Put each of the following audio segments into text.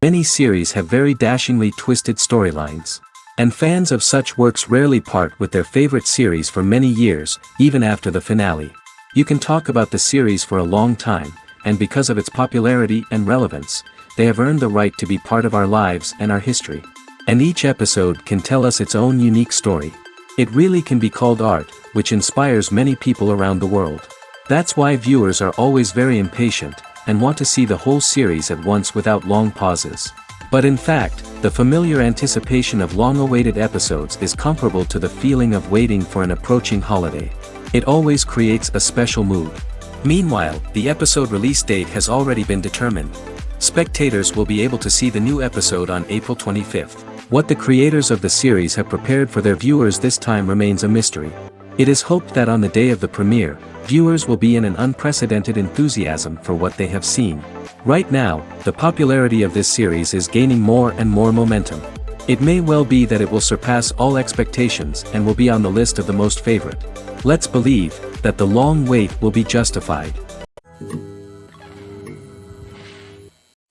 Many series have very dashingly twisted storylines. And fans of such works rarely part with their favorite series for many years, even after the finale. You can talk about the series for a long time, and because of its popularity and relevance, they have earned the right to be part of our lives and our history. And each episode can tell us its own unique story. It really can be called art, which inspires many people around the world. That's why viewers are always very impatient, and want to see the whole series at once without long pauses. But in fact, the familiar anticipation of long-awaited episodes is comparable to the feeling of waiting for an approaching holiday. It always creates a special mood. Meanwhile, the episode release date has already been determined. Spectators will be able to see the new episode on April 25th. What the creators of the series have prepared for their viewers this time remains a mystery. It is hoped that on the day of the premiere, viewers will be in an unprecedented enthusiasm for what they have seen. Right now, the popularity of this series is gaining more and more momentum. It may well be that it will surpass all expectations and will be on the list of the most favorite. Let's believe that the long wait will be justified.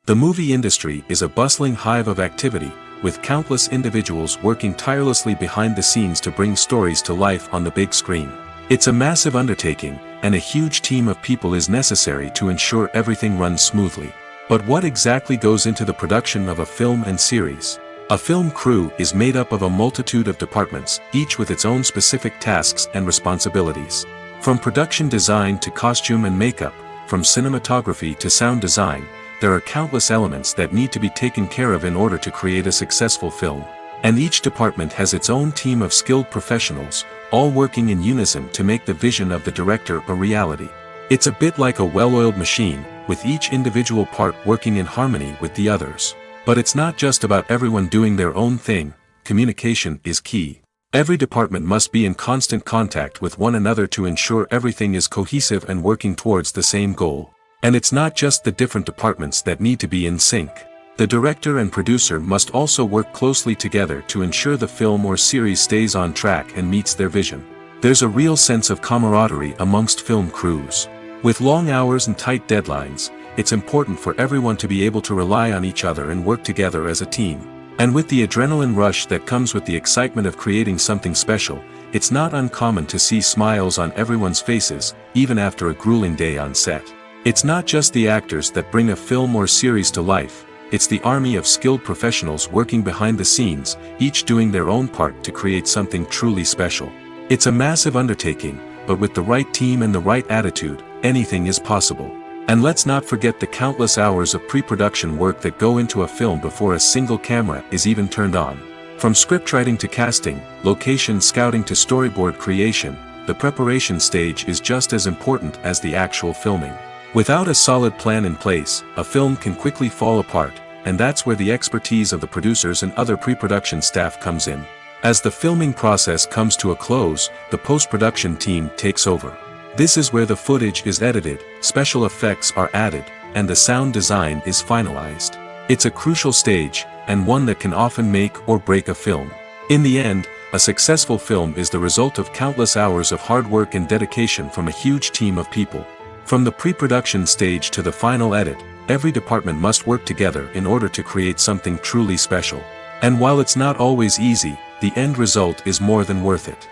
The movie industry is a bustling hive of activity, with countless individuals working tirelessly behind the scenes to bring stories to life on the big screen. It's a massive undertaking, and a huge team of people is necessary to ensure everything runs smoothly. But what exactly goes into the production of a film and series? A film crew is made up of a multitude of departments, each with its own specific tasks and responsibilities. From production design to costume and makeup, from cinematography to sound design, there are countless elements that need to be taken care of in order to create a successful film. And each department has its own team of skilled professionals, all working in unison to make the vision of the director a reality. It's a bit like a well-oiled machine, with each individual part working in harmony with the others. But it's not just about everyone doing their own thing. Communication is key. Every department must be in constant contact with one another to ensure everything is cohesive and working towards the same goal. And it's not just the different departments that need to be in sync. The director and producer must also work closely together to ensure the film or series stays on track and meets their vision. There's a real sense of camaraderie amongst film crews. With long hours and tight deadlines, it's important for everyone to be able to rely on each other and work together as a team. And with the adrenaline rush that comes with the excitement of creating something special, it's not uncommon to see smiles on everyone's faces, even after a grueling day on set. It's not just the actors that bring a film or series to life. It's the army of skilled professionals working behind the scenes, each doing their own part to create something truly special. It's a massive undertaking, but with the right team and the right attitude, anything is possible. And let's not forget the countless hours of pre-production work that go into a film before a single camera is even turned on. From scriptwriting to casting, location scouting to storyboard creation, the preparation stage is just as important as the actual filming. Without a solid plan in place, a film can quickly fall apart, and that's where the expertise of the producers and other pre-production staff comes in. As the filming process comes to a close, the post-production team takes over. This is where the footage is edited, special effects are added, and the sound design is finalized. It's a crucial stage, and one that can often make or break a film. In the end, a successful film is the result of countless hours of hard work and dedication from a huge team of people. From the pre-production stage to the final edit, every department must work together in order to create something truly special. And while it's not always easy, the end result is more than worth it.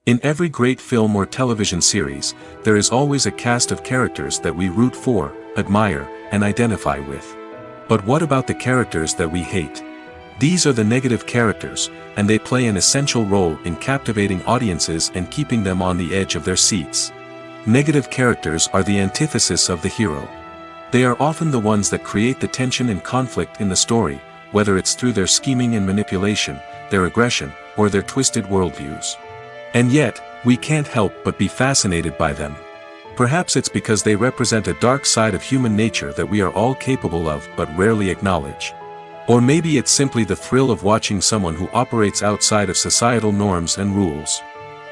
In every great film or television series, there is always a cast of characters that we root for, admire, and identify with. But what about the characters that we hate? These are the negative characters, and they play an essential role in captivating audiences and keeping them on the edge of their seats. Negative characters are the antithesis of the hero. They are often the ones that create the tension and conflict in the story, whether it's through their scheming and manipulation, their aggression, or their twisted worldviews. And yet, we can't help but be fascinated by them. Perhaps it's because they represent a dark side of human nature that we are all capable of but rarely acknowledge. Or maybe it's simply the thrill of watching someone who operates outside of societal norms and rules.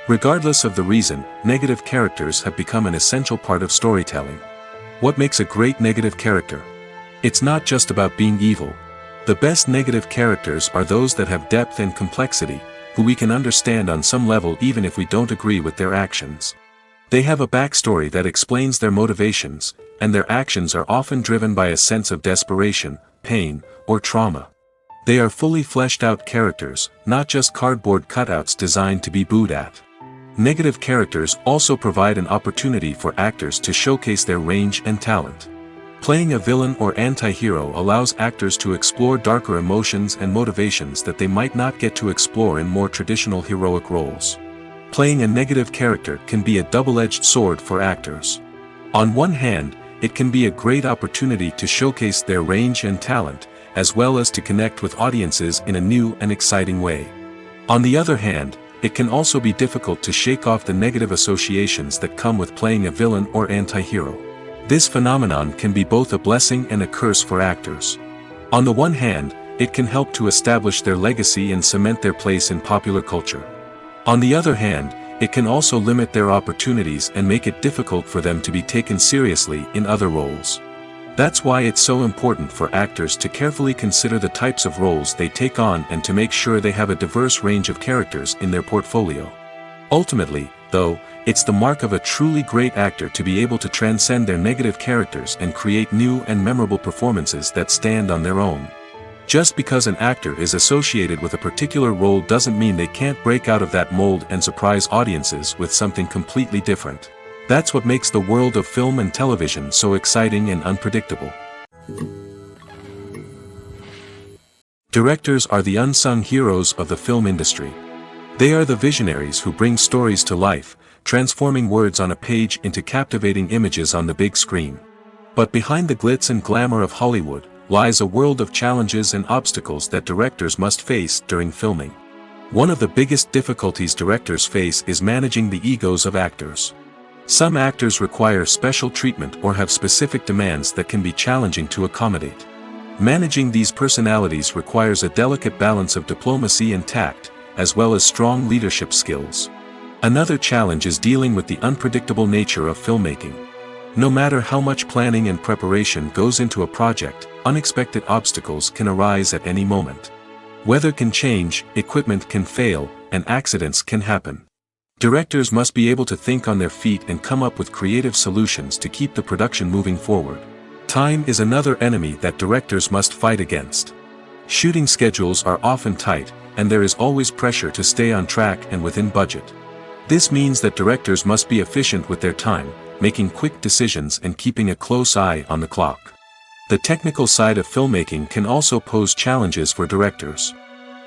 Regardless of the reason, negative characters have become an essential part of storytelling. What makes a great negative character? It's not just about being evil. The best negative characters are those that have depth and complexity, who we can understand on some level even if we don't agree with their actions. They have a backstory that explains their motivations, and their actions are often driven by a sense of desperation, pain, or trauma. They are fully fleshed out characters, not just cardboard cutouts designed to be booed at. Negative characters also provide an opportunity for actors to showcase their range and talent. Playing a villain or anti-hero allows actors to explore darker emotions and motivations that they might not get to explore in more traditional heroic roles. Playing a negative character can be a double-edged sword for actors. On one hand, it can be a great opportunity to showcase their range and talent, as well as to connect with audiences in a new and exciting way. On the other hand, it can also be difficult to shake off the negative associations that come with playing a villain or anti-hero. This phenomenon can be both a blessing and a curse for actors. On the one hand, it can help to establish their legacy and cement their place in popular culture. On the other hand, it can also limit their opportunities and make it difficult for them to be taken seriously in other roles. That's why it's so important for actors to carefully consider the types of roles they take on and to make sure they have a diverse range of characters in their portfolio. Ultimately, though, it's the mark of a truly great actor to be able to transcend their negative characters and create new and memorable performances that stand on their own. Just because an actor is associated with a particular role doesn't mean they can't break out of that mold and surprise audiences with something completely different. That's what makes the world of film and television so exciting and unpredictable. Directors are the unsung heroes of the film industry. They are the visionaries who bring stories to life, transforming words on a page into captivating images on the big screen. But behind the glitz and glamour of Hollywood lies a world of challenges and obstacles that directors must face during filming. One of the biggest difficulties directors face is managing the egos of actors. Some actors require special treatment or have specific demands that can be challenging to accommodate. Managing these personalities requires a delicate balance of diplomacy and tact, as well as strong leadership skills. Another challenge is dealing with the unpredictable nature of filmmaking. No matter how much planning and preparation goes into a project, unexpected obstacles can arise at any moment. Weather can change, equipment can fail, and accidents can happen. Directors must be able to think on their feet and come up with creative solutions to keep the production moving forward. Time is another enemy that directors must fight against. Shooting schedules are often tight, and there is always pressure to stay on track and within budget. This means that directors must be efficient with their time, making quick decisions and keeping a close eye on the clock. The technical side of filmmaking can also pose challenges for directors.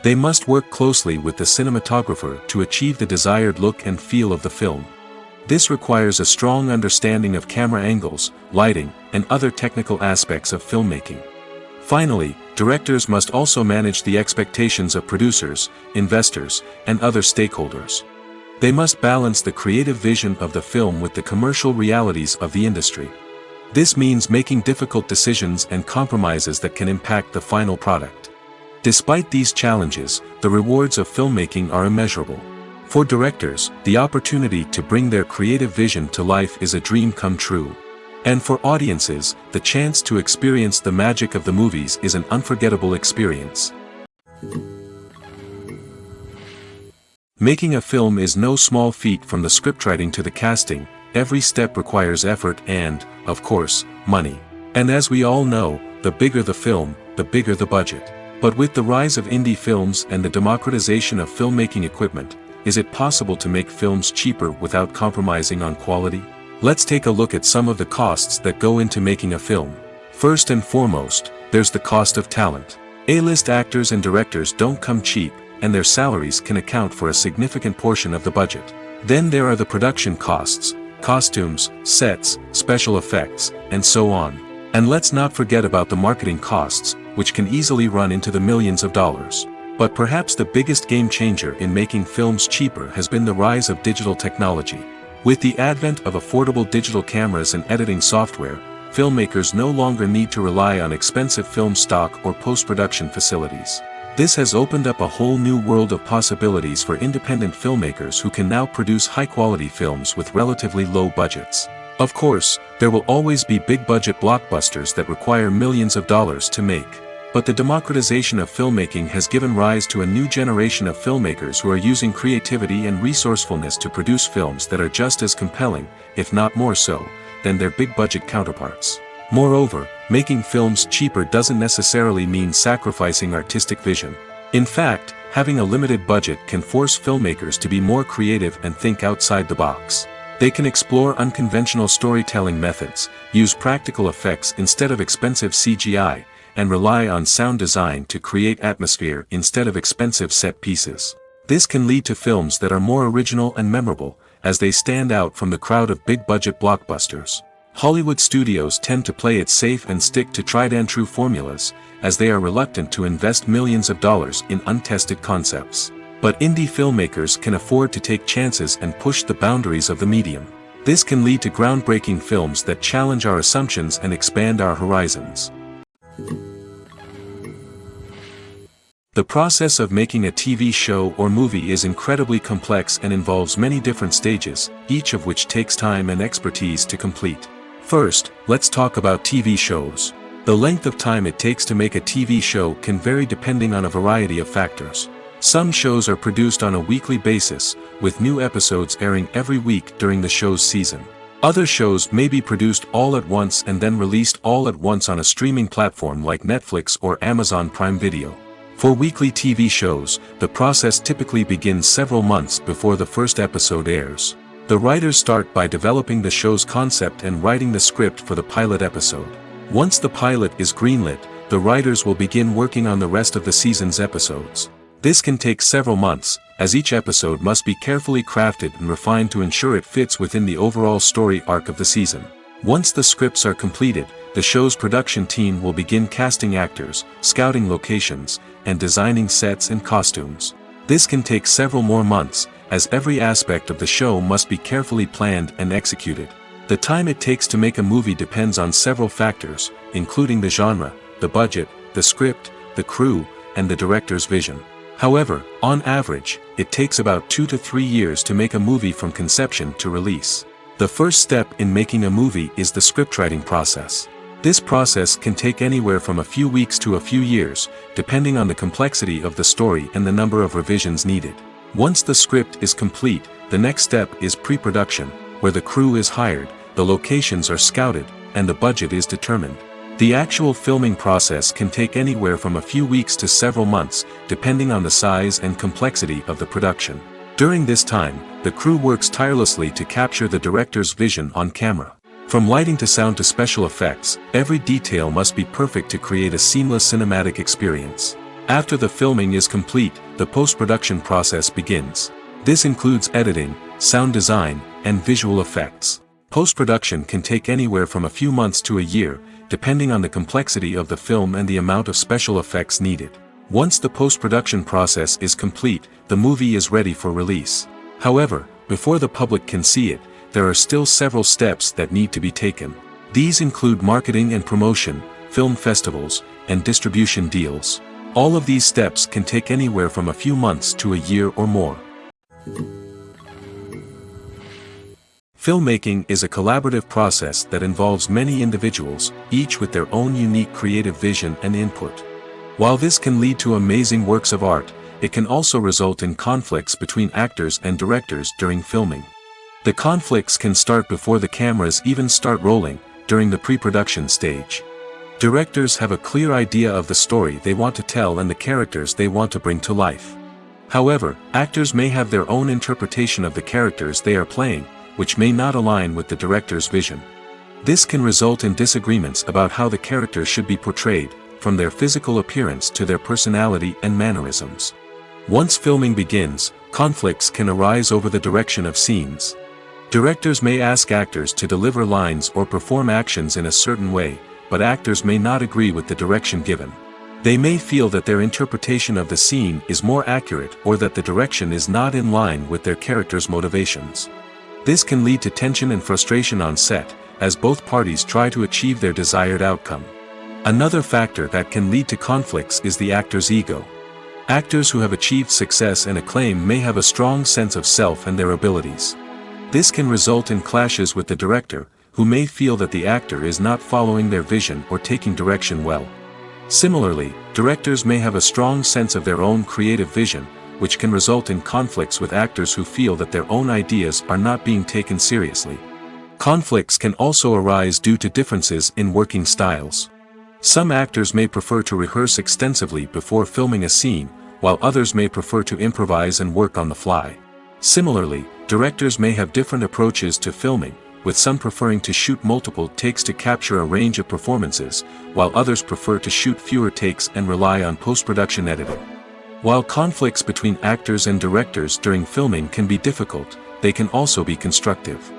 They must work closely with the cinematographer to achieve the desired look and feel of the film. This requires a strong understanding of camera angles, lighting, and other technical aspects of filmmaking. Finally, directors must also manage the expectations of producers, investors, and other stakeholders. They must balance the creative vision of the film with the commercial realities of the industry. This means making difficult decisions and compromises that can impact the final product. Despite these challenges, the rewards of filmmaking are immeasurable. For directors, the opportunity to bring their creative vision to life is a dream come true. And for audiences, the chance to experience the magic of the movies is an unforgettable experience. Making a film is no small feat. From the scriptwriting to the casting, every step requires effort and, of course, money. And as we all know, the bigger the film, the bigger the budget. But with the rise of indie films and the democratization of filmmaking equipment, is it possible to make films cheaper without compromising on quality? Let's take a look at some of the costs that go into making a film. First and foremost, there's the cost of talent. A-list actors and directors don't come cheap, and their salaries can account for a significant portion of the budget. Then there are the production costs, costumes, sets, special effects, and so on. And let's not forget about the marketing costs, which can easily run into the millions of dollars. But perhaps the biggest game changer in making films cheaper has been the rise of digital technology. With the advent of affordable digital cameras and editing software, filmmakers no longer need to rely on expensive film stock or post-production facilities. This has opened up a whole new world of possibilities for independent filmmakers who can now produce high-quality films with relatively low budgets. Of course, there will always be big-budget blockbusters that require millions of dollars to make. But the democratization of filmmaking has given rise to a new generation of filmmakers who are using creativity and resourcefulness to produce films that are just as compelling, if not more so, than their big-budget counterparts. Moreover, making films cheaper doesn't necessarily mean sacrificing artistic vision. In fact, having a limited budget can force filmmakers to be more creative and think outside the box. They can explore unconventional storytelling methods, use practical effects instead of expensive CGI, and rely on sound design to create atmosphere instead of expensive set pieces. This can lead to films that are more original and memorable, as they stand out from the crowd of big-budget blockbusters. Hollywood studios tend to play it safe and stick to tried-and-true formulas, as they are reluctant to invest millions of dollars in untested concepts. But indie filmmakers can afford to take chances and push the boundaries of the medium. This can lead to groundbreaking films that challenge our assumptions and expand our horizons. The process of making a TV show or movie is incredibly complex and involves many different stages, each of which takes time and expertise to complete. First, let's talk about TV shows. The length of time it takes to make a TV show can vary depending on a variety of factors. Some shows are produced on a weekly basis, with new episodes airing every week during the show's season. Other shows may be produced all at once and then released all at once on a streaming platform like Netflix or Amazon Prime Video. For weekly TV shows, the process typically begins several months before the first episode airs. The writers start by developing the show's concept and writing the script for the pilot episode. Once the pilot is greenlit, the writers will begin working on the rest of the season's episodes. This can take several months, as each episode must be carefully crafted and refined to ensure it fits within the overall story arc of the season. Once the scripts are completed, the show's production team will begin casting actors, scouting locations, and designing sets and costumes. This can take several more months, as every aspect of the show must be carefully planned and executed. The time it takes to make a movie depends on several factors, including the genre, the budget, the script, the crew, and the director's vision. However, on average, it takes about 2 to 3 years to make a movie from conception to release. The first step in making a movie is the scriptwriting process. This process can take anywhere from a few weeks to a few years, depending on the complexity of the story and the number of revisions needed. Once the script is complete, the next step is pre-production, where the crew is hired, the locations are scouted, and the budget is determined. The actual filming process can take anywhere from a few weeks to several months, depending on the size and complexity of the production. During this time, the crew works tirelessly to capture the director's vision on camera. From lighting to sound to special effects, every detail must be perfect to create a seamless cinematic experience. After the filming is complete, the post-production process begins. This includes editing, sound design, and visual effects. Post-production can take anywhere from a few months to a year, depending on the complexity of the film and the amount of special effects needed. Once the post-production process is complete, the movie is ready for release. However, before the public can see it, there are still several steps that need to be taken. These include marketing and promotion, film festivals, and distribution deals. All of these steps can take anywhere from a few months to a year or more. Filmmaking is a collaborative process that involves many individuals, each with their own unique creative vision and input. While this can lead to amazing works of art, it can also result in conflicts between actors and directors during filming. The conflicts can start before the cameras even start rolling, during the pre-production stage. Directors have a clear idea of the story they want to tell and the characters they want to bring to life. However, actors may have their own interpretation of the characters they are playing, which may not align with the director's vision. This can result in disagreements about how the characters should be portrayed, from their physical appearance to their personality and mannerisms. Once filming begins, conflicts can arise over the direction of scenes. Directors may ask actors to deliver lines or perform actions in a certain way, but actors may not agree with the direction given. They may feel that their interpretation of the scene is more accurate or that the direction is not in line with their character's motivations. This can lead to tension and frustration on set, as both parties try to achieve their desired outcome. Another factor that can lead to conflicts is the actor's ego. Actors who have achieved success and acclaim may have a strong sense of self and their abilities. This can result in clashes with the director, who may feel that the actor is not following their vision or taking direction well. Similarly, directors may have a strong sense of their own creative vision, which can result in conflicts with actors who feel that their own ideas are not being taken seriously. Conflicts can also arise due to differences in working styles. Some actors may prefer to rehearse extensively before filming a scene, while others may prefer to improvise and work on the fly. Similarly, directors may have different approaches to filming, with some preferring to shoot multiple takes to capture a range of performances, while others prefer to shoot fewer takes and rely on post-production editing. While conflicts between actors and directors during filming can be difficult, they can also be constructive.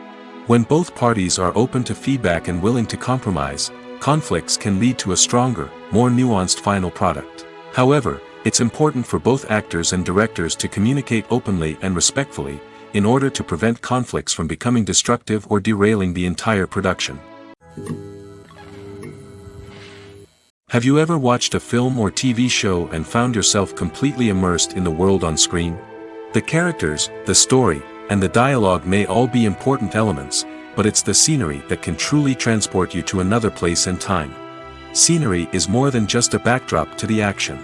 When both parties are open to feedback and willing to compromise, conflicts can lead to a stronger, more nuanced final product. However, it's important for both actors and directors to communicate openly and respectfully, in order to prevent conflicts from becoming destructive or derailing the entire production. Have you ever watched a film or TV show and found yourself completely immersed in the world on screen? The characters, the story, and the dialogue may all be important elements, but it's the scenery that can truly transport you to another place and time. Scenery is more than just a backdrop to the action.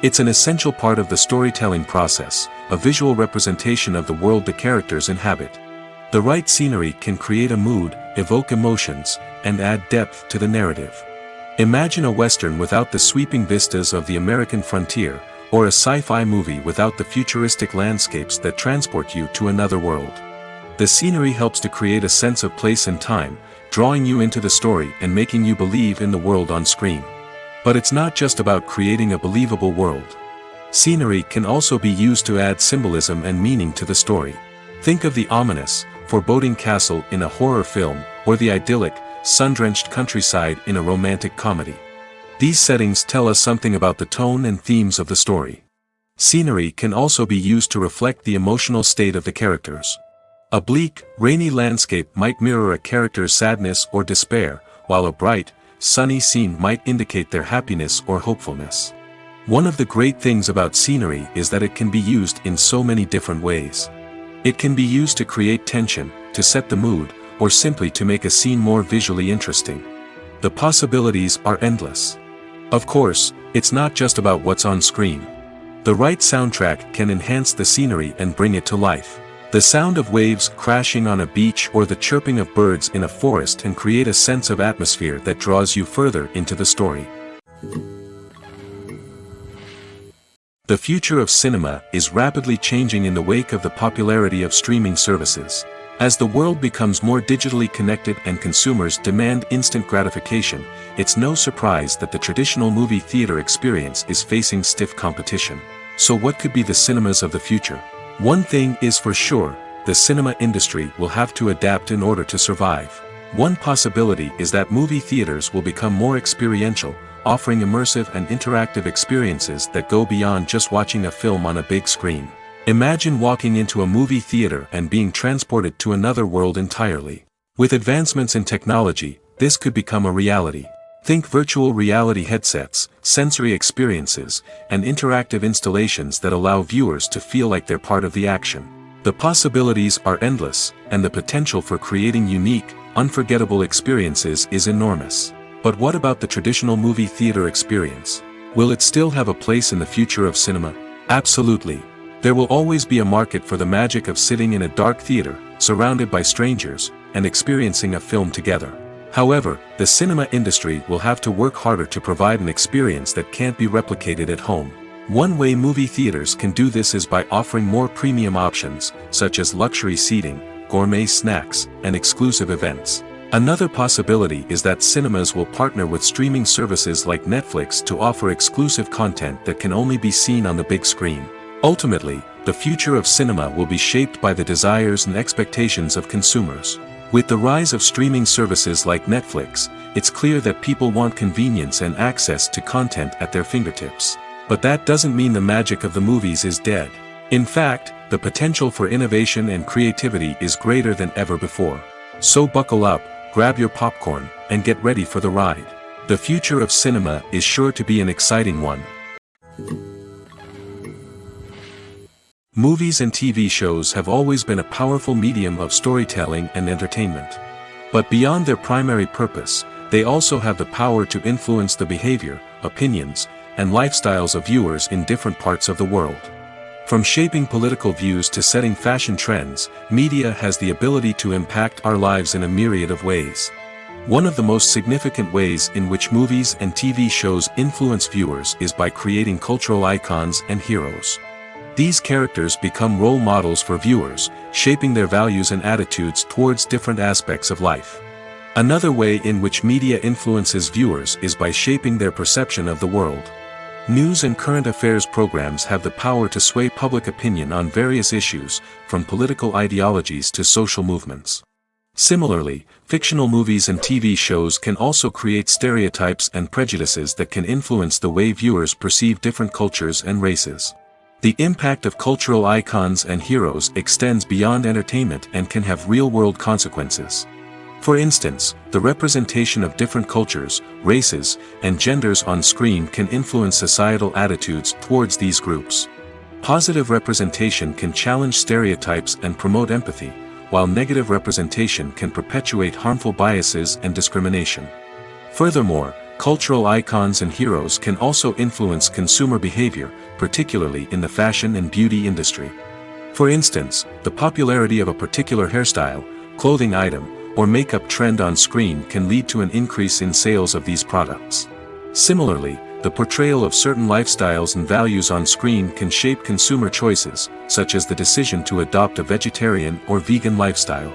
It's an essential part of the storytelling process, a visual representation of the world the characters inhabit. The right scenery can create a mood, evoke emotions, and add depth to the narrative. Imagine a Western without the sweeping vistas of the American frontier, or a sci-fi movie without the futuristic landscapes that transport you to another world. The scenery helps to create a sense of place and time, drawing you into the story and making you believe in the world on screen. But it's not just about creating a believable world. Scenery can also be used to add symbolism and meaning to the story. Think of the ominous, foreboding castle in a horror film, or the idyllic, sun-drenched countryside in a romantic comedy. These settings tell us something about the tone and themes of the story. Scenery can also be used to reflect the emotional state of the characters. A bleak, rainy landscape might mirror a character's sadness or despair, while a bright, sunny scene might indicate their happiness or hopefulness. One of the great things about scenery is that it can be used in so many different ways. It can be used to create tension, to set the mood, or simply to make a scene more visually interesting. The possibilities are endless. Of course, it's not just about what's on screen. The right soundtrack can enhance the scenery and bring it to life. The sound of waves crashing on a beach or the chirping of birds in a forest can create a sense of atmosphere that draws you further into the story. The future of cinema is rapidly changing in the wake of the popularity of streaming services. As the world becomes more digitally connected and consumers demand instant gratification, it's no surprise that the traditional movie theater experience is facing stiff competition. So what could be the cinemas of the future? One thing is for sure, the cinema industry will have to adapt in order to survive. One possibility is that movie theaters will become more experiential, offering immersive and interactive experiences that go beyond just watching a film on a big screen. Imagine walking into a movie theater and being transported to another world entirely. With advancements in technology, this could become a reality. Think virtual reality headsets, sensory experiences, and interactive installations that allow viewers to feel like they're part of the action. The possibilities are endless, and the potential for creating unique, unforgettable experiences is enormous. But what about the traditional movie theater experience? Will it still have a place in the future of cinema? Absolutely. There will always be a market for the magic of sitting in a dark theater, surrounded by strangers, and experiencing a film together. However, the cinema industry will have to work harder to provide an experience that can't be replicated at home. One way movie theaters can do this is by offering more premium options, such as luxury seating, gourmet snacks, and exclusive events. Another possibility is that cinemas will partner with streaming services like Netflix to offer exclusive content that can only be seen on the big screen. Ultimately, the future of cinema will be shaped by the desires and expectations of consumers. With the rise of streaming services like Netflix, it's clear that people want convenience and access to content at their fingertips. But that doesn't mean the magic of the movies is dead. In fact, the potential for innovation and creativity is greater than ever before. So buckle up, grab your popcorn, and get ready for the ride. The future of cinema is sure to be an exciting one. Movies and TV shows have always been a powerful medium of storytelling and entertainment. But beyond their primary purpose, they also have the power to influence the behavior, opinions, and lifestyles of viewers in different parts of the world. From shaping political views to setting fashion trends, media has the ability to impact our lives in a myriad of ways. One of the most significant ways in which movies and TV shows influence viewers is by creating cultural icons and heroes. These characters become role models for viewers, shaping their values and attitudes towards different aspects of life. Another way in which media influences viewers is by shaping their perception of the world. News and current affairs programs have the power to sway public opinion on various issues, from political ideologies to social movements. Similarly, fictional movies and TV shows can also create stereotypes and prejudices that can influence the way viewers perceive different cultures and races. The impact of cultural icons and heroes extends beyond entertainment and can have real-world consequences. For instance, the representation of different cultures, races, and genders on screen can influence societal attitudes towards these groups. Positive representation can challenge stereotypes and promote empathy, while negative representation can perpetuate harmful biases and discrimination. Furthermore, cultural icons and heroes can also influence consumer behavior, particularly in the fashion and beauty industry. For instance, the popularity of a particular hairstyle, clothing item, or makeup trend on screen can lead to an increase in sales of these products. Similarly, the portrayal of certain lifestyles and values on screen can shape consumer choices, such as the decision to adopt a vegetarian or vegan lifestyle.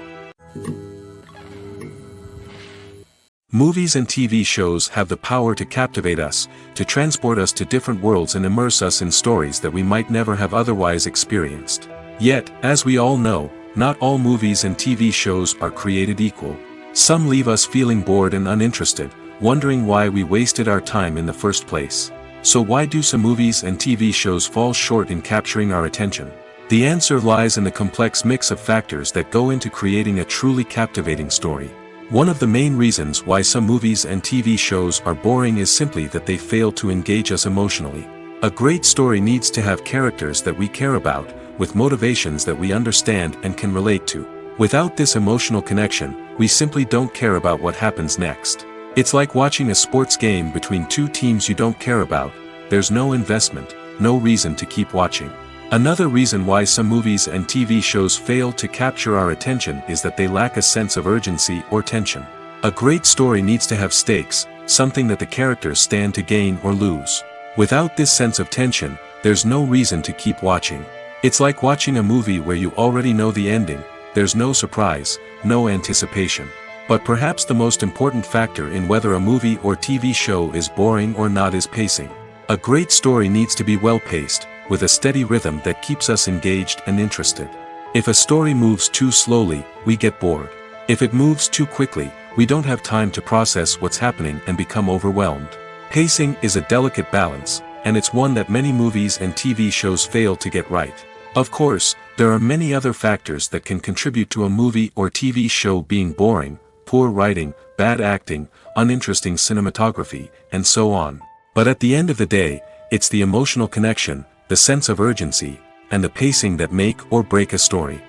Movies and TV shows have the power to captivate us, to transport us to different worlds and immerse us in stories that we might never have otherwise experienced. Yet, as we all know, not all movies and TV shows are created equal. Some leave us feeling bored and uninterested, wondering why we wasted our time in the first place. So why do some movies and TV shows fall short in capturing our attention? The answer lies in the complex mix of factors that go into creating a truly captivating story. One of the main reasons why some movies and TV shows are boring is simply that they fail to engage us emotionally. A great story needs to have characters that we care about, with motivations that we understand and can relate to. Without this emotional connection, we simply don't care about what happens next. It's like watching a sports game between two teams you don't care about. There's no investment, no reason to keep watching. Another reason why some movies and TV shows fail to capture our attention is that they lack a sense of urgency or tension. A great story needs to have stakes, something that the characters stand to gain or lose. Without this sense of tension, there's no reason to keep watching. It's like watching a movie where you already know the ending. There's no surprise, no anticipation. But perhaps the most important factor in whether a movie or TV show is boring or not is pacing. A great story needs to be well-paced, with a steady rhythm that keeps us engaged and interested. If a story moves too slowly, we get bored. If it moves too quickly, we don't have time to process what's happening and become overwhelmed. Pacing is a delicate balance, and it's one that many movies and TV shows fail to get right. Of course, there are many other factors that can contribute to a movie or TV show being boring: poor writing, bad acting, uninteresting cinematography, and so on. But at the end of the day, it's the emotional connection, the sense of urgency, and the pacing that make or break a story.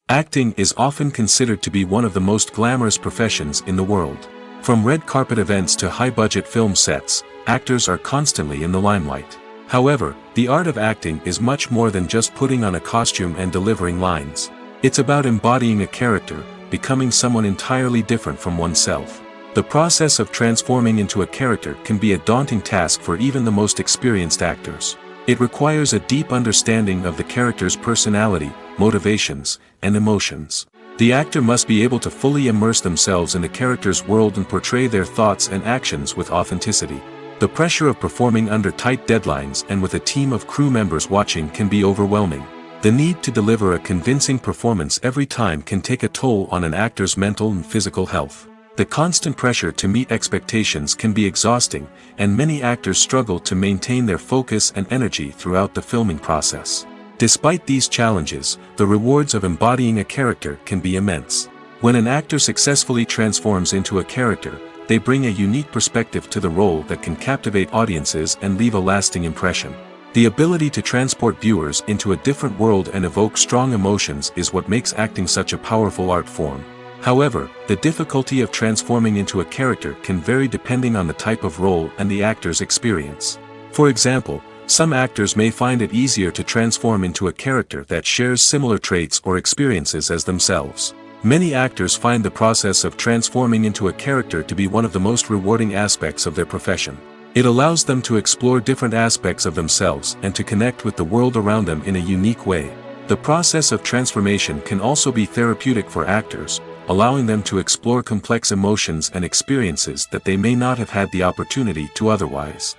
Acting is often considered to be one of the most glamorous professions in the world. From red carpet events to high-budget film sets, actors are constantly in the limelight. However, the art of acting is much more than just putting on a costume and delivering lines. It's about embodying a character, becoming someone entirely different from oneself. The process of transforming into a character can be a daunting task for even the most experienced actors. It requires a deep understanding of the character's personality, motivations, and emotions. The actor must be able to fully immerse themselves in the character's world and portray their thoughts and actions with authenticity. The pressure of performing under tight deadlines and with a team of crew members watching can be overwhelming. The need to deliver a convincing performance every time can take a toll on an actor's mental and physical health. The constant pressure to meet expectations can be exhausting, and many actors struggle to maintain their focus and energy throughout the filming process. Despite these challenges, the rewards of embodying a character can be immense. When an actor successfully transforms into a character, they bring a unique perspective to the role that can captivate audiences and leave a lasting impression. The ability to transport viewers into a different world and evoke strong emotions is what makes acting such a powerful art form. However, the difficulty of transforming into a character can vary depending on the type of role and the actor's experience. For example, some actors may find it easier to transform into a character that shares similar traits or experiences as themselves. Many actors find the process of transforming into a character to be one of the most rewarding aspects of their profession. It allows them to explore different aspects of themselves and to connect with the world around them in a unique way. The process of transformation can also be therapeutic for actors, allowing them to explore complex emotions and experiences that they may not have had the opportunity to otherwise.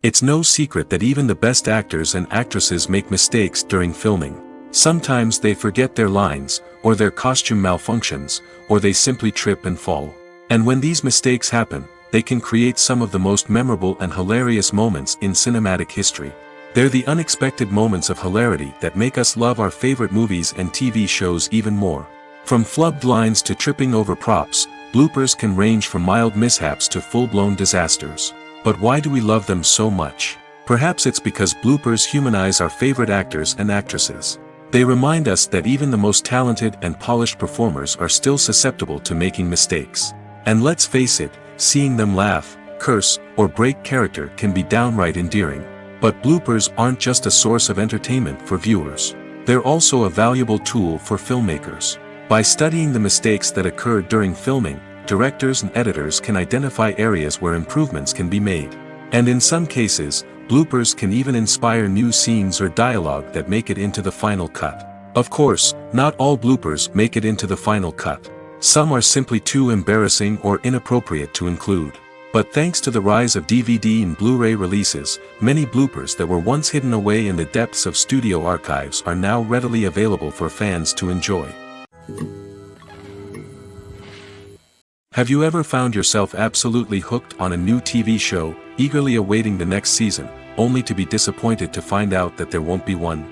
It's no secret that even the best actors and actresses make mistakes during filming. Sometimes they forget their lines, or their costume malfunctions, or they simply trip and fall. And when these mistakes happen, they can create some of the most memorable and hilarious moments in cinematic history. They're the unexpected moments of hilarity that make us love our favorite movies and TV shows even more. From flubbed lines to tripping over props, bloopers can range from mild mishaps to full-blown disasters. But why do we love them so much? Perhaps it's because bloopers humanize our favorite actors and actresses. They remind us that even the most talented and polished performers are still susceptible to making mistakes. And let's face it, seeing them laugh, curse, or break character can be downright endearing. But bloopers aren't just a source of entertainment for viewers. They're also a valuable tool for filmmakers. By studying the mistakes that occurred during filming, directors and editors can identify areas where improvements can be made. And in some cases, bloopers can even inspire new scenes or dialogue that make it into the final cut. Of course, not all bloopers make it into the final cut. Some are simply too embarrassing or inappropriate to include. But thanks to the rise of DVD and Blu-ray releases, many bloopers that were once hidden away in the depths of studio archives are now readily available for fans to enjoy. Have you ever found yourself absolutely hooked on a new TV show, eagerly awaiting the next season, only to be disappointed to find out that there won't be one?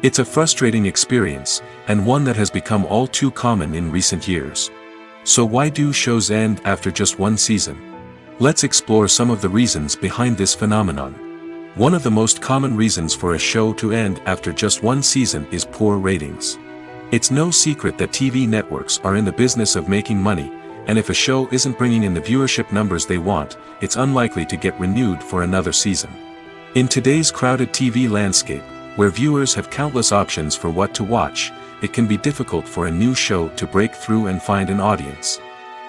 It's a frustrating experience, and one that has become all too common in recent years. So why do shows end after just one season? Let's explore some of the reasons behind this phenomenon. One of the most common reasons for a show to end after just one season is poor ratings. It's no secret that TV networks are in the business of making money, and if a show isn't bringing in the viewership numbers they want, it's unlikely to get renewed for another season. In today's crowded TV landscape, where viewers have countless options for what to watch, it can be difficult for a new show to break through and find an audience.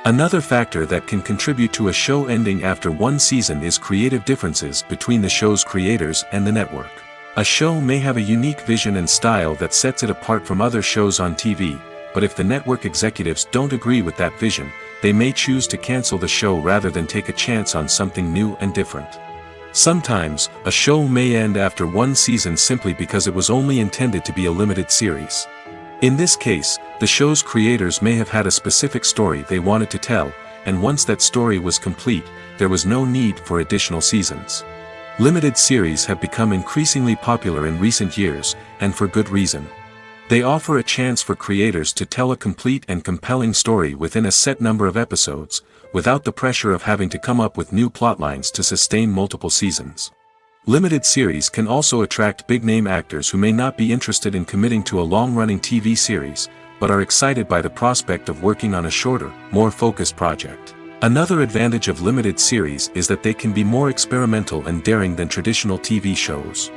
Another factor that can contribute to a show ending after one season is creative differences between the show's creators and the network. A show may have a unique vision and style that sets it apart from other shows on TV, but if the network executives don't agree with that vision, they may choose to cancel the show rather than take a chance on something new and different. Sometimes, a show may end after one season simply because it was only intended to be a limited series. In this case, the show's creators may have had a specific story they wanted to tell, and once that story was complete, there was no need for additional seasons. Limited series have become increasingly popular in recent years, and for good reason. They offer a chance for creators to tell a complete and compelling story within a set number of episodes, without the pressure of having to come up with new plotlines to sustain multiple seasons. Limited series can also attract big-name actors who may not be interested in committing to a long-running TV series, but are excited by the prospect of working on a shorter, more focused project. Another advantage of limited series is that they can be more experimental and daring than traditional TV shows.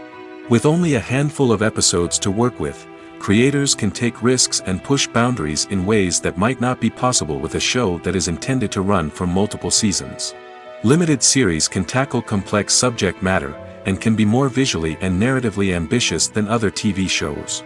With only a handful of episodes to work with, creators can take risks and push boundaries in ways that might not be possible with a show that is intended to run for multiple seasons. Limited series can tackle complex subject matter, and can be more visually and narratively ambitious than other TV shows.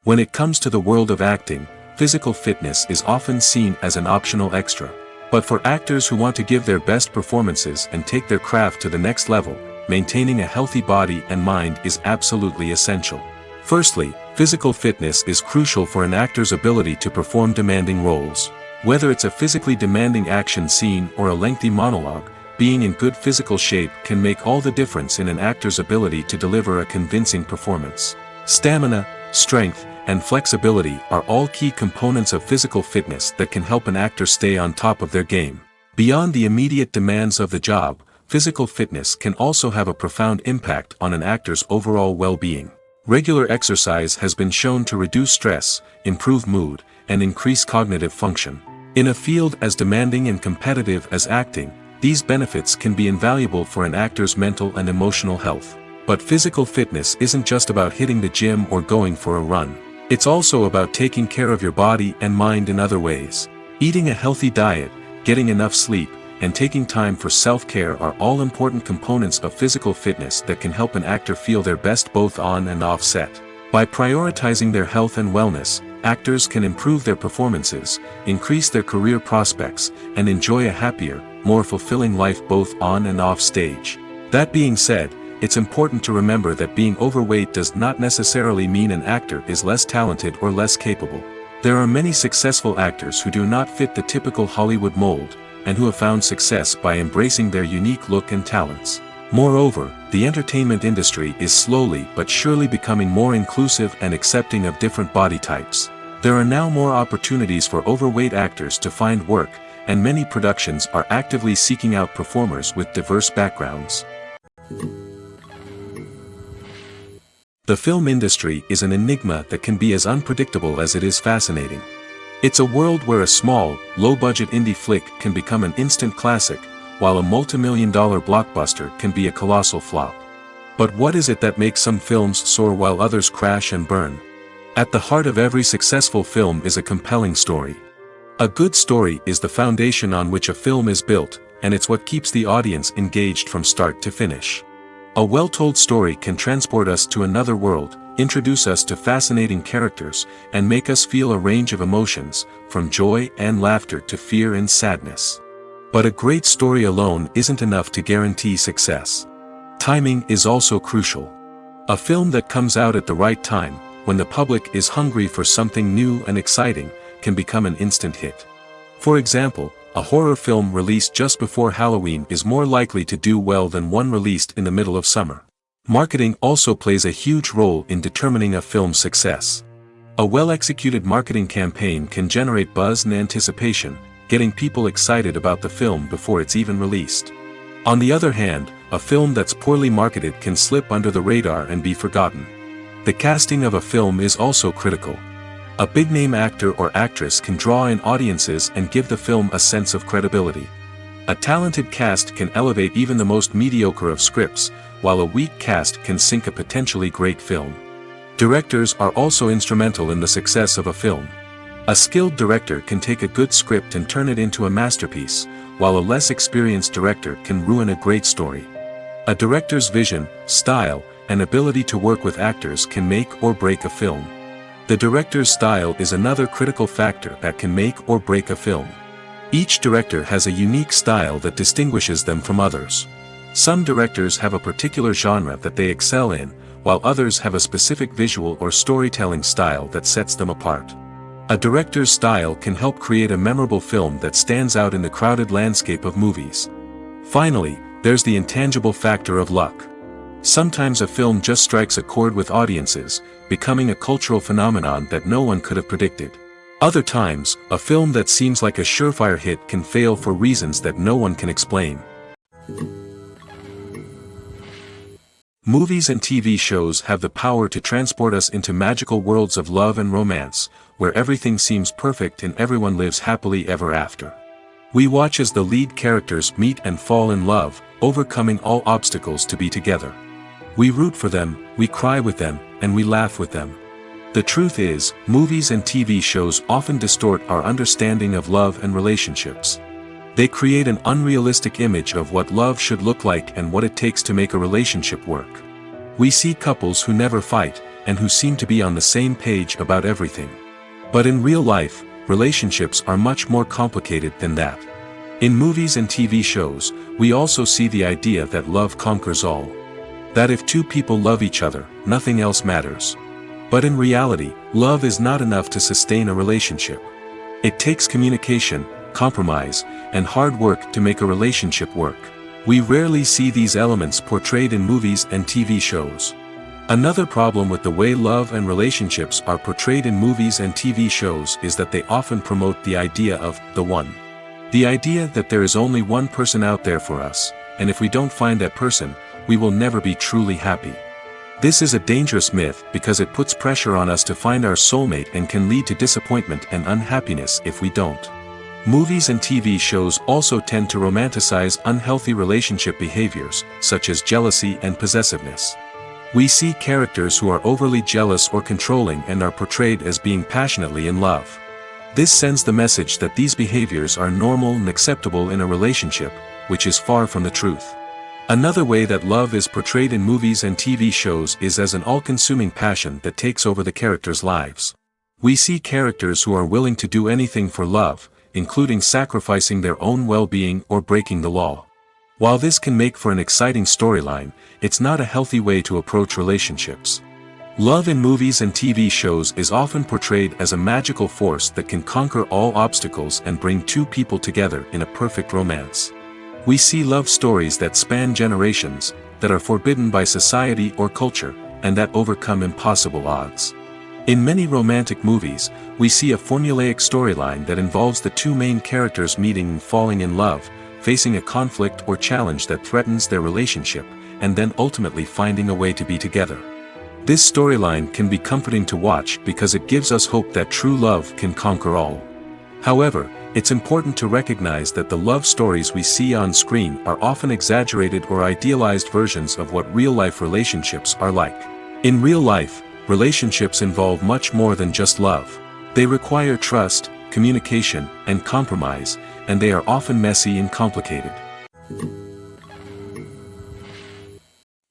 When it comes to the world of acting, physical fitness is often seen as an optional extra. But for actors who want to give their best performances and take their craft to the next level, maintaining a healthy body and mind is absolutely essential. Firstly, physical fitness is crucial for an actor's ability to perform demanding roles. Whether it's a physically demanding action scene or a lengthy monologue, being in good physical shape can make all the difference in an actor's ability to deliver a convincing performance. Stamina, strength, and flexibility are all key components of physical fitness that can help an actor stay on top of their game. Beyond the immediate demands of the job, physical fitness can also have a profound impact on an actor's overall well-being. Regular exercise has been shown to reduce stress, improve mood, and increase cognitive function. In a field as demanding and competitive as acting, these benefits can be invaluable for an actor's mental and emotional health. But physical fitness isn't just about hitting the gym or going for a run. It's also about taking care of your body and mind in other ways. Eating a healthy diet, getting enough sleep, and taking time for self-care are all important components of physical fitness that can help an actor feel their best both on and off set. By prioritizing their health and wellness, actors can improve their performances, increase their career prospects, and enjoy a happier, more fulfilling life both on and off stage. That being said, it's important to remember that being overweight does not necessarily mean an actor is less talented or less capable. There are many successful actors who do not fit the typical Hollywood mold, and who have found success by embracing their unique look and talents. Moreover, the entertainment industry is slowly but surely becoming more inclusive and accepting of different body types. There are now more opportunities for overweight actors to find work, and many productions are actively seeking out performers with diverse backgrounds. The film industry is an enigma that can be as unpredictable as it is fascinating. It's a world where a small, low-budget indie flick can become an instant classic, while a multi-million-dollar blockbuster can be a colossal flop. But what is it that makes some films soar while others crash and burn? At the heart of every successful film is a compelling story. A good story is the foundation on which a film is built, and it's what keeps the audience engaged from start to finish. A well-told story can transport us to another world, introduce us to fascinating characters, and make us feel a range of emotions, from joy and laughter to fear and sadness. But a great story alone isn't enough to guarantee success. Timing is also crucial. A film that comes out at the right time, when the public is hungry for something new and exciting, can become an instant hit. For example, a horror film released just before Halloween is more likely to do well than one released in the middle of summer. Marketing also plays a huge role in determining a film's success. A well-executed marketing campaign can generate buzz and anticipation, getting people excited about the film before it's even released. On the other hand, a film that's poorly marketed can slip under the radar and be forgotten. The casting of a film is also critical. A big-name actor or actress can draw in audiences and give the film a sense of credibility. A talented cast can elevate even the most mediocre of scripts, while a weak cast can sink a potentially great film. Directors are also instrumental in the success of a film. A skilled director can take a good script and turn it into a masterpiece, while a less experienced director can ruin a great story. A director's vision, style, and ability to work with actors can make or break a film. The director's style is another critical factor that can make or break a film. Each director has a unique style that distinguishes them from others. Some directors have a particular genre that they excel in, while others have a specific visual or storytelling style that sets them apart. A director's style can help create a memorable film that stands out in the crowded landscape of movies. Finally, there's the intangible factor of luck. Sometimes a film just strikes a chord with audiences, becoming a cultural phenomenon that no one could have predicted. Other times, a film that seems like a surefire hit can fail for reasons that no one can explain. Movies and TV shows have the power to transport us into magical worlds of love and romance, where everything seems perfect and everyone lives happily ever after. We watch as the lead characters meet and fall in love, overcoming all obstacles to be together. We root for them, we cry with them, and we laugh with them. The truth is, movies and TV shows often distort our understanding of love and relationships. They create an unrealistic image of what love should look like and what it takes to make a relationship work. We see couples who never fight, and who seem to be on the same page about everything. But in real life, relationships are much more complicated than that. In movies and TV shows, we also see the idea that love conquers all. That if two people love each other, nothing else matters. But in reality, love is not enough to sustain a relationship. It takes communication, compromise, and hard work to make a relationship work. We rarely see these elements portrayed in movies and TV shows. Another problem with the way love and relationships are portrayed in movies and TV shows is that they often promote the idea of the one. The idea that there is only one person out there for us, and if we don't find that person, we will never be truly happy. This is a dangerous myth because it puts pressure on us to find our soulmate and can lead to disappointment and unhappiness if we don't. Movies and TV shows also tend to romanticize unhealthy relationship behaviors, such as jealousy and possessiveness. We see characters who are overly jealous or controlling and are portrayed as being passionately in love. This sends the message that these behaviors are normal and acceptable in a relationship, which is far from the truth. Another way that love is portrayed in movies and TV shows is as an all-consuming passion that takes over the characters' lives. We see characters who are willing to do anything for love, including sacrificing their own well-being or breaking the law. While this can make for an exciting storyline, it's not a healthy way to approach relationships. Love in movies and TV shows is often portrayed as a magical force that can conquer all obstacles and bring two people together in a perfect romance. We see love stories that span generations, that are forbidden by society or culture, and that overcome impossible odds. In many romantic movies, we see a formulaic storyline that involves the two main characters meeting and falling in love, facing a conflict or challenge that threatens their relationship, and then ultimately finding a way to be together. This storyline can be comforting to watch because it gives us hope that true love can conquer all. However, it's important to recognize that the love stories we see on screen are often exaggerated or idealized versions of what real-life relationships are like. In real life, relationships involve much more than just love. They require trust, communication, and compromise, and they are often messy and complicated.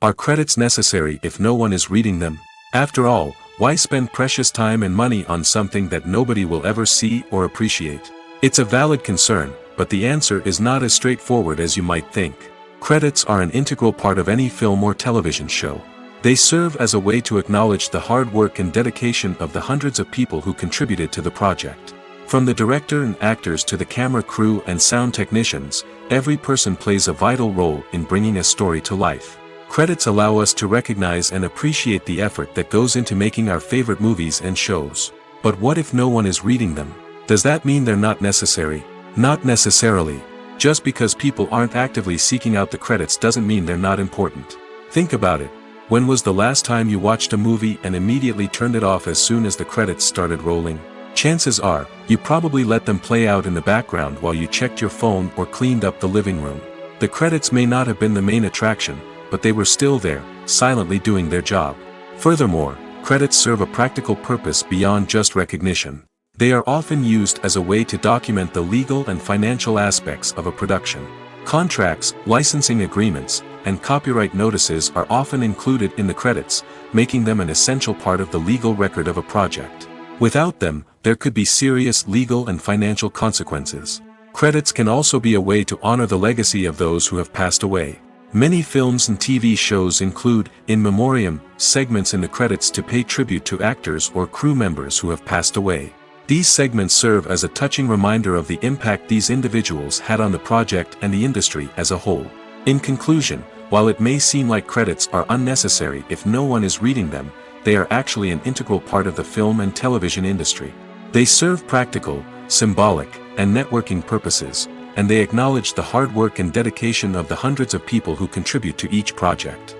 Are credits necessary if no one is reading them? After all, why spend precious time and money on something that nobody will ever see or appreciate? It's a valid concern, but the answer is not as straightforward as you might think. Credits are an integral part of any film or television show. They serve as a way to acknowledge the hard work and dedication of the hundreds of people who contributed to the project. From the director and actors to the camera crew and sound technicians, every person plays a vital role in bringing a story to life. Credits allow us to recognize and appreciate the effort that goes into making our favorite movies and shows. But what if no one is reading them? Does that mean they're not necessary? Not necessarily. Just because people aren't actively seeking out the credits doesn't mean they're not important. Think about it. When was the last time you watched a movie and immediately turned it off as soon as the credits started rolling? Chances are, you probably let them play out in the background while you checked your phone or cleaned up the living room. The credits may not have been the main attraction, but they were still there, silently doing their job. Furthermore, credits serve a practical purpose beyond just recognition. They are often used as a way to document the legal and financial aspects of a production. Contracts, licensing agreements, and copyright notices are often included in the credits, making them an essential part of the legal record of a project. Without them, there could be serious legal and financial consequences. Credits can also be a way to honor the legacy of those who have passed away. Many films and TV shows include, in memoriam, segments in the credits to pay tribute to actors or crew members who have passed away. These segments serve as a touching reminder of the impact these individuals had on the project and the industry as a whole. In conclusion, while it may seem like credits are unnecessary if no one is reading them, they are actually an integral part of the film and television industry. They serve practical, symbolic, and networking purposes, and they acknowledge the hard work and dedication of the hundreds of people who contribute to each project.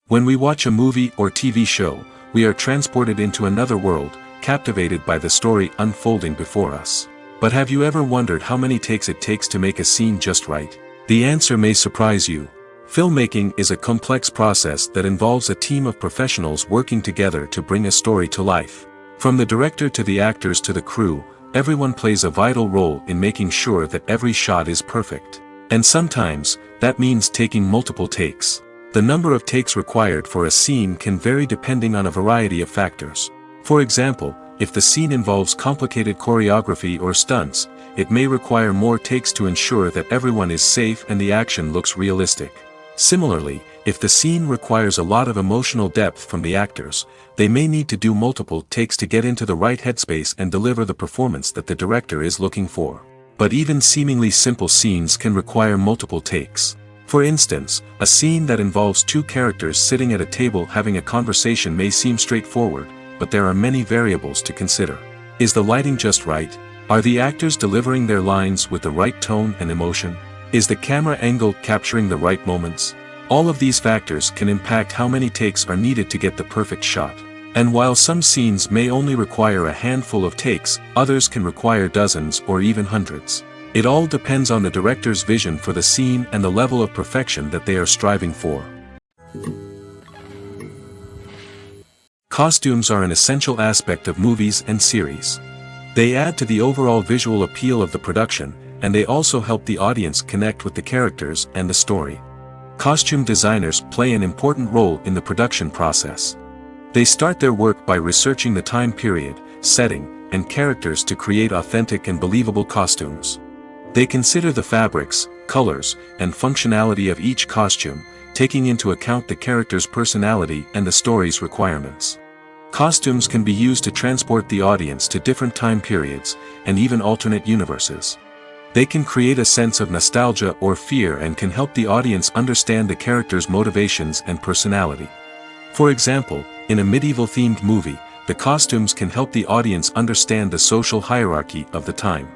When we watch a movie or TV show, we are transported into another world, captivated by the story unfolding before us. But have you ever wondered how many takes it takes to make a scene just right? The answer may surprise you. Filmmaking is a complex process that involves a team of professionals working together to bring a story to life. From the director to the actors to the crew, everyone plays a vital role in making sure that every shot is perfect. And sometimes, that means taking multiple takes. The number of takes required for a scene can vary depending on a variety of factors. For example, if the scene involves complicated choreography or stunts, it may require more takes to ensure that everyone is safe and the action looks realistic. Similarly, if the scene requires a lot of emotional depth from the actors, they may need to do multiple takes to get into the right headspace and deliver the performance that the director is looking for. But even seemingly simple scenes can require multiple takes. For instance, a scene that involves two characters sitting at a table having a conversation may seem straightforward, but there are many variables to consider. Is the lighting just right? Are the actors delivering their lines with the right tone and emotion? Is the camera angle capturing the right moments? All of these factors can impact how many takes are needed to get the perfect shot. And while some scenes may only require a handful of takes, others can require dozens or even hundreds. It all depends on the director's vision for the scene and the level of perfection that they are striving for. Costumes are an essential aspect of movies and series. They add to the overall visual appeal of the production, and they also help the audience connect with the characters and the story. Costume designers play an important role in the production process. They start their work by researching the time period, setting, and characters to create authentic and believable costumes. They consider the fabrics, colors, and functionality of each costume, taking into account the character's personality and the story's requirements. Costumes can be used to transport the audience to different time periods, and even alternate universes. They can create a sense of nostalgia or fear and can help the audience understand the character's motivations and personality. For example, in a medieval-themed movie, the costumes can help the audience understand the social hierarchy of the time.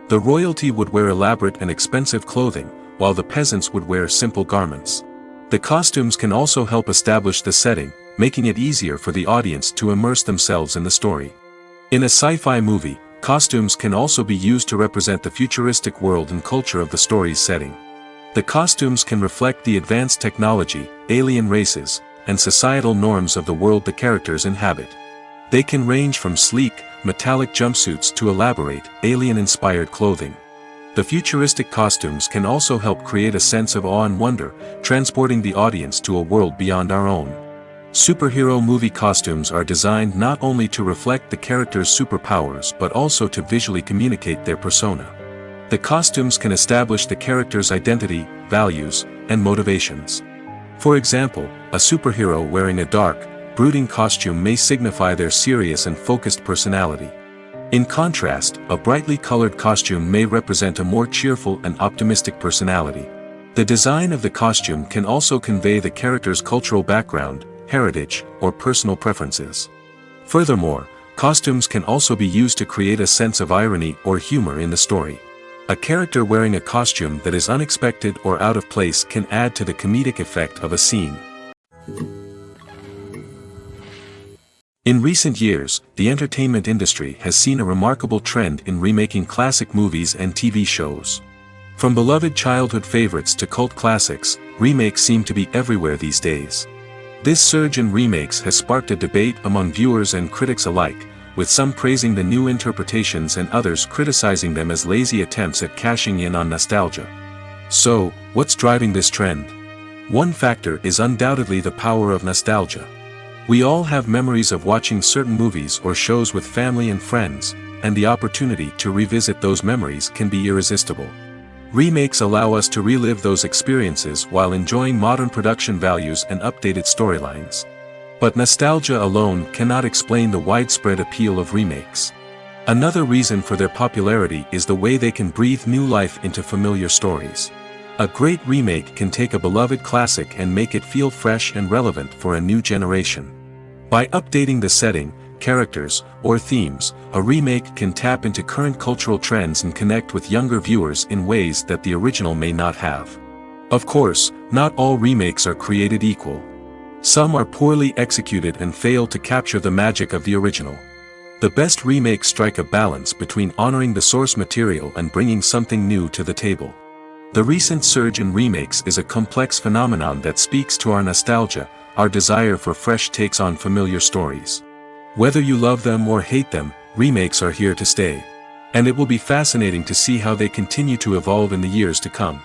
The royalty would wear elaborate and expensive clothing, while the peasants would wear simple garments. The costumes can also help establish the setting, making it easier for the audience to immerse themselves in the story. In a sci-fi movie, costumes can also be used to represent the futuristic world and culture of the story's setting. The costumes can reflect the advanced technology, alien races, and societal norms of the world the characters inhabit. They can range from sleek, metallic jumpsuits to elaborate, alien-inspired clothing. The futuristic costumes can also help create a sense of awe and wonder, transporting the audience to a world beyond our own. Superhero movie costumes are designed not only to reflect the character's superpowers but also to visually communicate their persona. The costumes can establish the character's identity, values, and motivations. For example, a superhero wearing a dark, brooding costume may signify their serious and focused personality. In contrast, a brightly colored costume may represent a more cheerful and optimistic personality. The design of the costume can also convey the character's cultural background, heritage, or personal preferences. Furthermore, costumes can also be used to create a sense of irony or humor in the story. A character wearing a costume that is unexpected or out of place can add to the comedic effect of a scene. In recent years, the entertainment industry has seen a remarkable trend in remaking classic movies and TV shows. From beloved childhood favorites to cult classics, remakes seem to be everywhere these days. This surge in remakes has sparked a debate among viewers and critics alike, with some praising the new interpretations and others criticizing them as lazy attempts at cashing in on nostalgia. So, what's driving this trend? One factor is undoubtedly the power of nostalgia. We all have memories of watching certain movies or shows with family and friends, and the opportunity to revisit those memories can be irresistible. Remakes allow us to relive those experiences while enjoying modern production values and updated storylines. But nostalgia alone cannot explain the widespread appeal of remakes. Another reason for their popularity is the way they can breathe new life into familiar stories. A great remake can take a beloved classic and make it feel fresh and relevant for a new generation. By updating the setting, characters, or themes, a remake can tap into current cultural trends and connect with younger viewers in ways that the original may not have. Of course, not all remakes are created equal. Some are poorly executed and fail to capture the magic of the original. The best remakes strike a balance between honoring the source material and bringing something new to the table. The recent surge in remakes is a complex phenomenon that speaks to our nostalgia, our desire for fresh takes on familiar stories. Whether you love them or hate them, remakes are here to stay. And it will be fascinating to see how they continue to evolve in the years to come.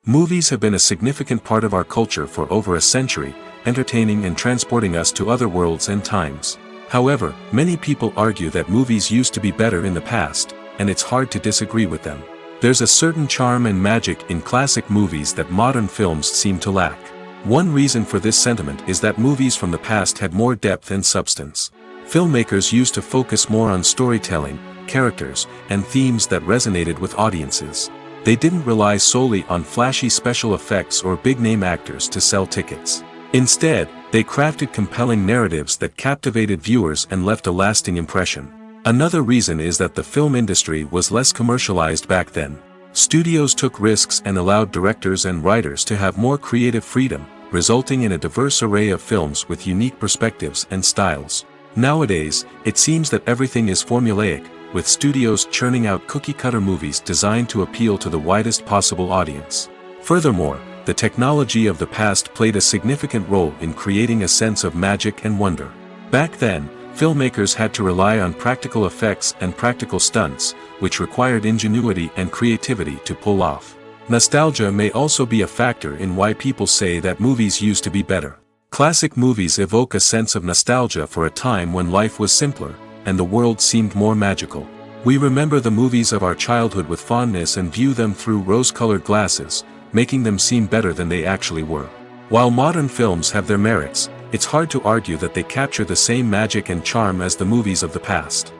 Movies have been a significant part of our culture for over a century, entertaining and transporting us to other worlds and times. However, many people argue that movies used to be better in the past, and it's hard to disagree with them. There's a certain charm and magic in classic movies that modern films seem to lack. One reason for this sentiment is that movies from the past had more depth and substance. Filmmakers used to focus more on storytelling, characters, and themes that resonated with audiences. They didn't rely solely on flashy special effects or big-name actors to sell tickets. Instead, they crafted compelling narratives that captivated viewers and left a lasting impression. Another reason is that the film industry was less commercialized back then. Studios took risks and allowed directors and writers to have more creative freedom, resulting in a diverse array of films with unique perspectives and styles. Nowadays, it seems that everything is formulaic, with studios churning out cookie-cutter movies designed to appeal to the widest possible audience. Furthermore, the technology of the past played a significant role in creating a sense of magic and wonder. Back then, filmmakers had to rely on practical effects and practical stunts, which required ingenuity and creativity to pull off. Nostalgia may also be a factor in why people say that movies used to be better. Classic movies evoke a sense of nostalgia for a time when life was simpler, and the world seemed more magical. We remember the movies of our childhood with fondness and view them through rose-colored glasses, making them seem better than they actually were. While modern films have their merits, it's hard to argue that they capture the same magic and charm as the movies of the past.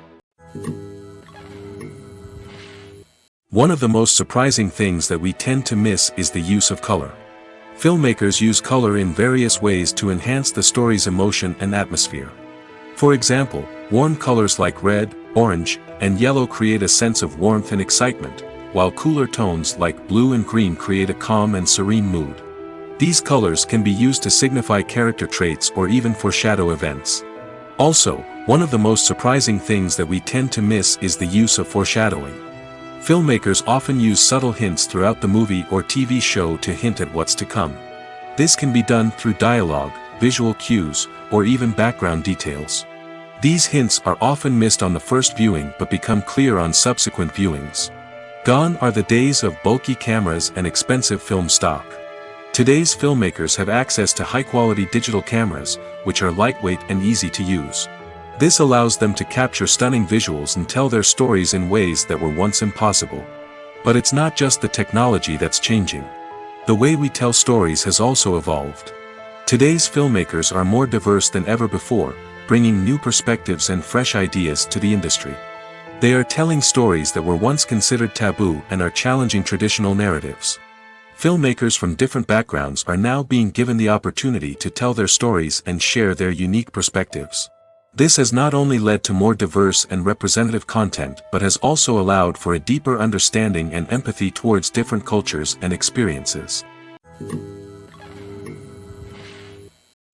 One of the most surprising things that we tend to miss is the use of color. Filmmakers use color in various ways to enhance the story's emotion and atmosphere. For example, warm colors like red, orange, and yellow create a sense of warmth and excitement, while cooler tones like blue and green create a calm and serene mood. These colors can be used to signify character traits or even foreshadow events. Also, one of the most surprising things that we tend to miss is the use of foreshadowing. Filmmakers often use subtle hints throughout the movie or TV show to hint at what's to come. This can be done through dialogue, visual cues, or even background details. These hints are often missed on the first viewing but become clear on subsequent viewings. Gone are the days of bulky cameras and expensive film stock. Today's filmmakers have access to high-quality digital cameras, which are lightweight and easy to use. This allows them to capture stunning visuals and tell their stories in ways that were once impossible. But it's not just the technology that's changing. The way we tell stories has also evolved. Today's filmmakers are more diverse than ever before, bringing new perspectives and fresh ideas to the industry. They are telling stories that were once considered taboo and are challenging traditional narratives. Filmmakers from different backgrounds are now being given the opportunity to tell their stories and share their unique perspectives. This has not only led to more diverse and representative content but has also allowed for a deeper understanding and empathy towards different cultures and experiences.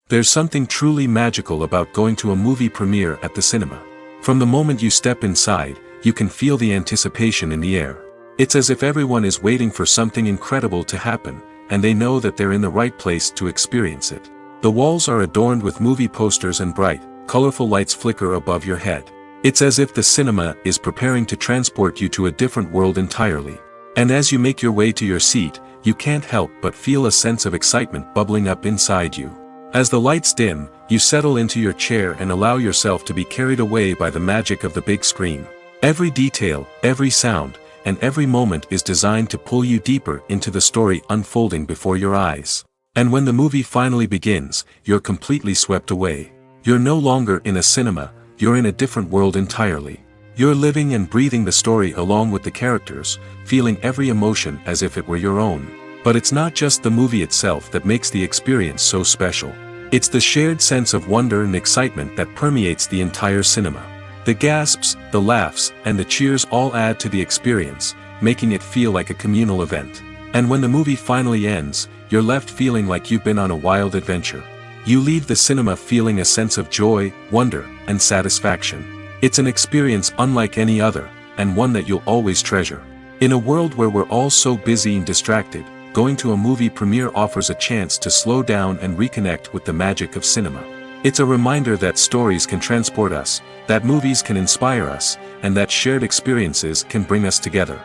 There's something truly magical about going to a movie premiere at the cinema. From the moment you step inside, you can feel the anticipation in the air. It's as if everyone is waiting for something incredible to happen, and they know that they're in the right place to experience it. The walls are adorned with movie posters and bright, colorful lights flicker above your head. It's as if the cinema is preparing to transport you to a different world entirely. And as you make your way to your seat, you can't help but feel a sense of excitement bubbling up inside you. As the lights dim, you settle into your chair and allow yourself to be carried away by the magic of the big screen. Every detail, every sound, and every moment is designed to pull you deeper into the story unfolding before your eyes. And when the movie finally begins, you're completely swept away. You're no longer in a cinema, you're in a different world entirely. You're living and breathing the story along with the characters, feeling every emotion as if it were your own. But it's not just the movie itself that makes the experience so special. It's the shared sense of wonder and excitement that permeates the entire cinema. The gasps, the laughs, and the cheers all add to the experience, making it feel like a communal event. And when the movie finally ends, you're left feeling like you've been on a wild adventure. You leave the cinema feeling a sense of joy, wonder, and satisfaction. It's an experience unlike any other, and one that you'll always treasure. In a world where we're all so busy and distracted, going to a movie premiere offers a chance to slow down and reconnect with the magic of cinema. It's a reminder that stories can transport us, that movies can inspire us, and that shared experiences can bring us together.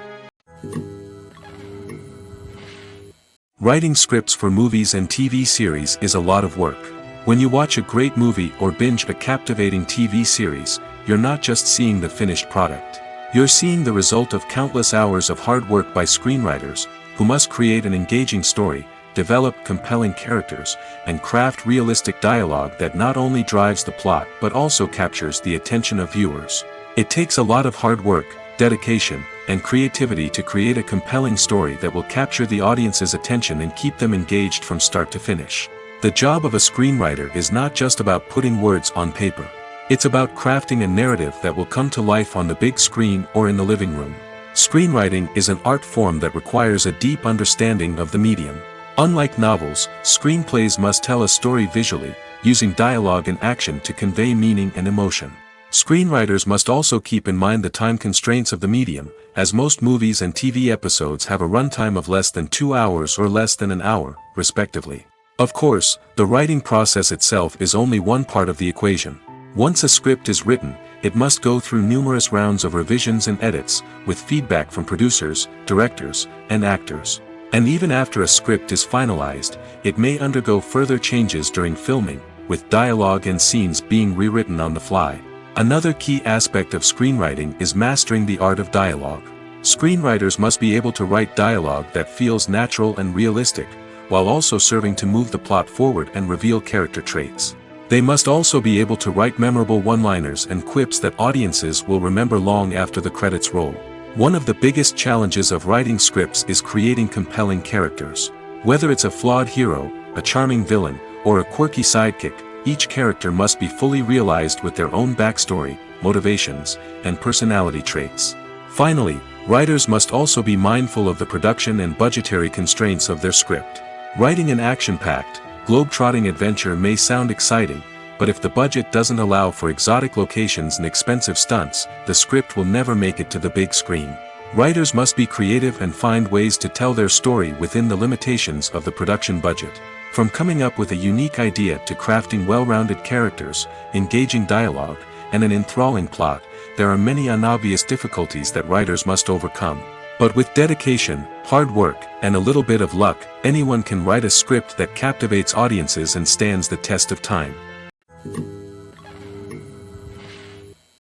Writing scripts for movies and TV series is a lot of work. When you watch a great movie or binge a captivating TV series, you're not just seeing the finished product. You're seeing the result of countless hours of hard work by screenwriters, who must create an engaging story, develop compelling characters, and craft realistic dialogue that not only drives the plot but also captures the attention of viewers. It takes a lot of hard work, dedication, and creativity to create a compelling story that will capture the audience's attention and keep them engaged from start to finish. The job of a screenwriter is not just about putting words on paper. It's about crafting a narrative that will come to life on the big screen or in the living room. Screenwriting is an art form that requires a deep understanding of the medium. Unlike novels, screenplays must tell a story visually, using dialogue and action to convey meaning and emotion. Screenwriters must also keep in mind the time constraints of the medium, as most movies and TV episodes have a runtime of less than 2 hours or less than an hour, respectively. Of course, the writing process itself is only one part of the equation. Once a script is written, it must go through numerous rounds of revisions and edits, with feedback from producers, directors, and actors. And even after a script is finalized, it may undergo further changes during filming, with dialogue and scenes being rewritten on the fly. Another key aspect of screenwriting is mastering the art of dialogue. Screenwriters must be able to write dialogue that feels natural and realistic, while also serving to move the plot forward and reveal character traits. They must also be able to write memorable one-liners and quips that audiences will remember long after the credits roll. One of the biggest challenges of writing scripts is creating compelling characters. Whether it's a flawed hero, a charming villain, or a quirky sidekick, each character must be fully realized with their own backstory, motivations, and personality traits. Finally, writers must also be mindful of the production and budgetary constraints of their script. Writing an action-packed, globe-trotting adventure may sound exciting, but if the budget doesn't allow for exotic locations and expensive stunts, the script will never make it to the big screen. Writers must be creative and find ways to tell their story within the limitations of the production budget. From coming up with a unique idea to crafting well-rounded characters, engaging dialogue, and an enthralling plot, there are many unobvious difficulties that writers must overcome. But with dedication, hard work, and a little bit of luck, anyone can write a script that captivates audiences and stands the test of time.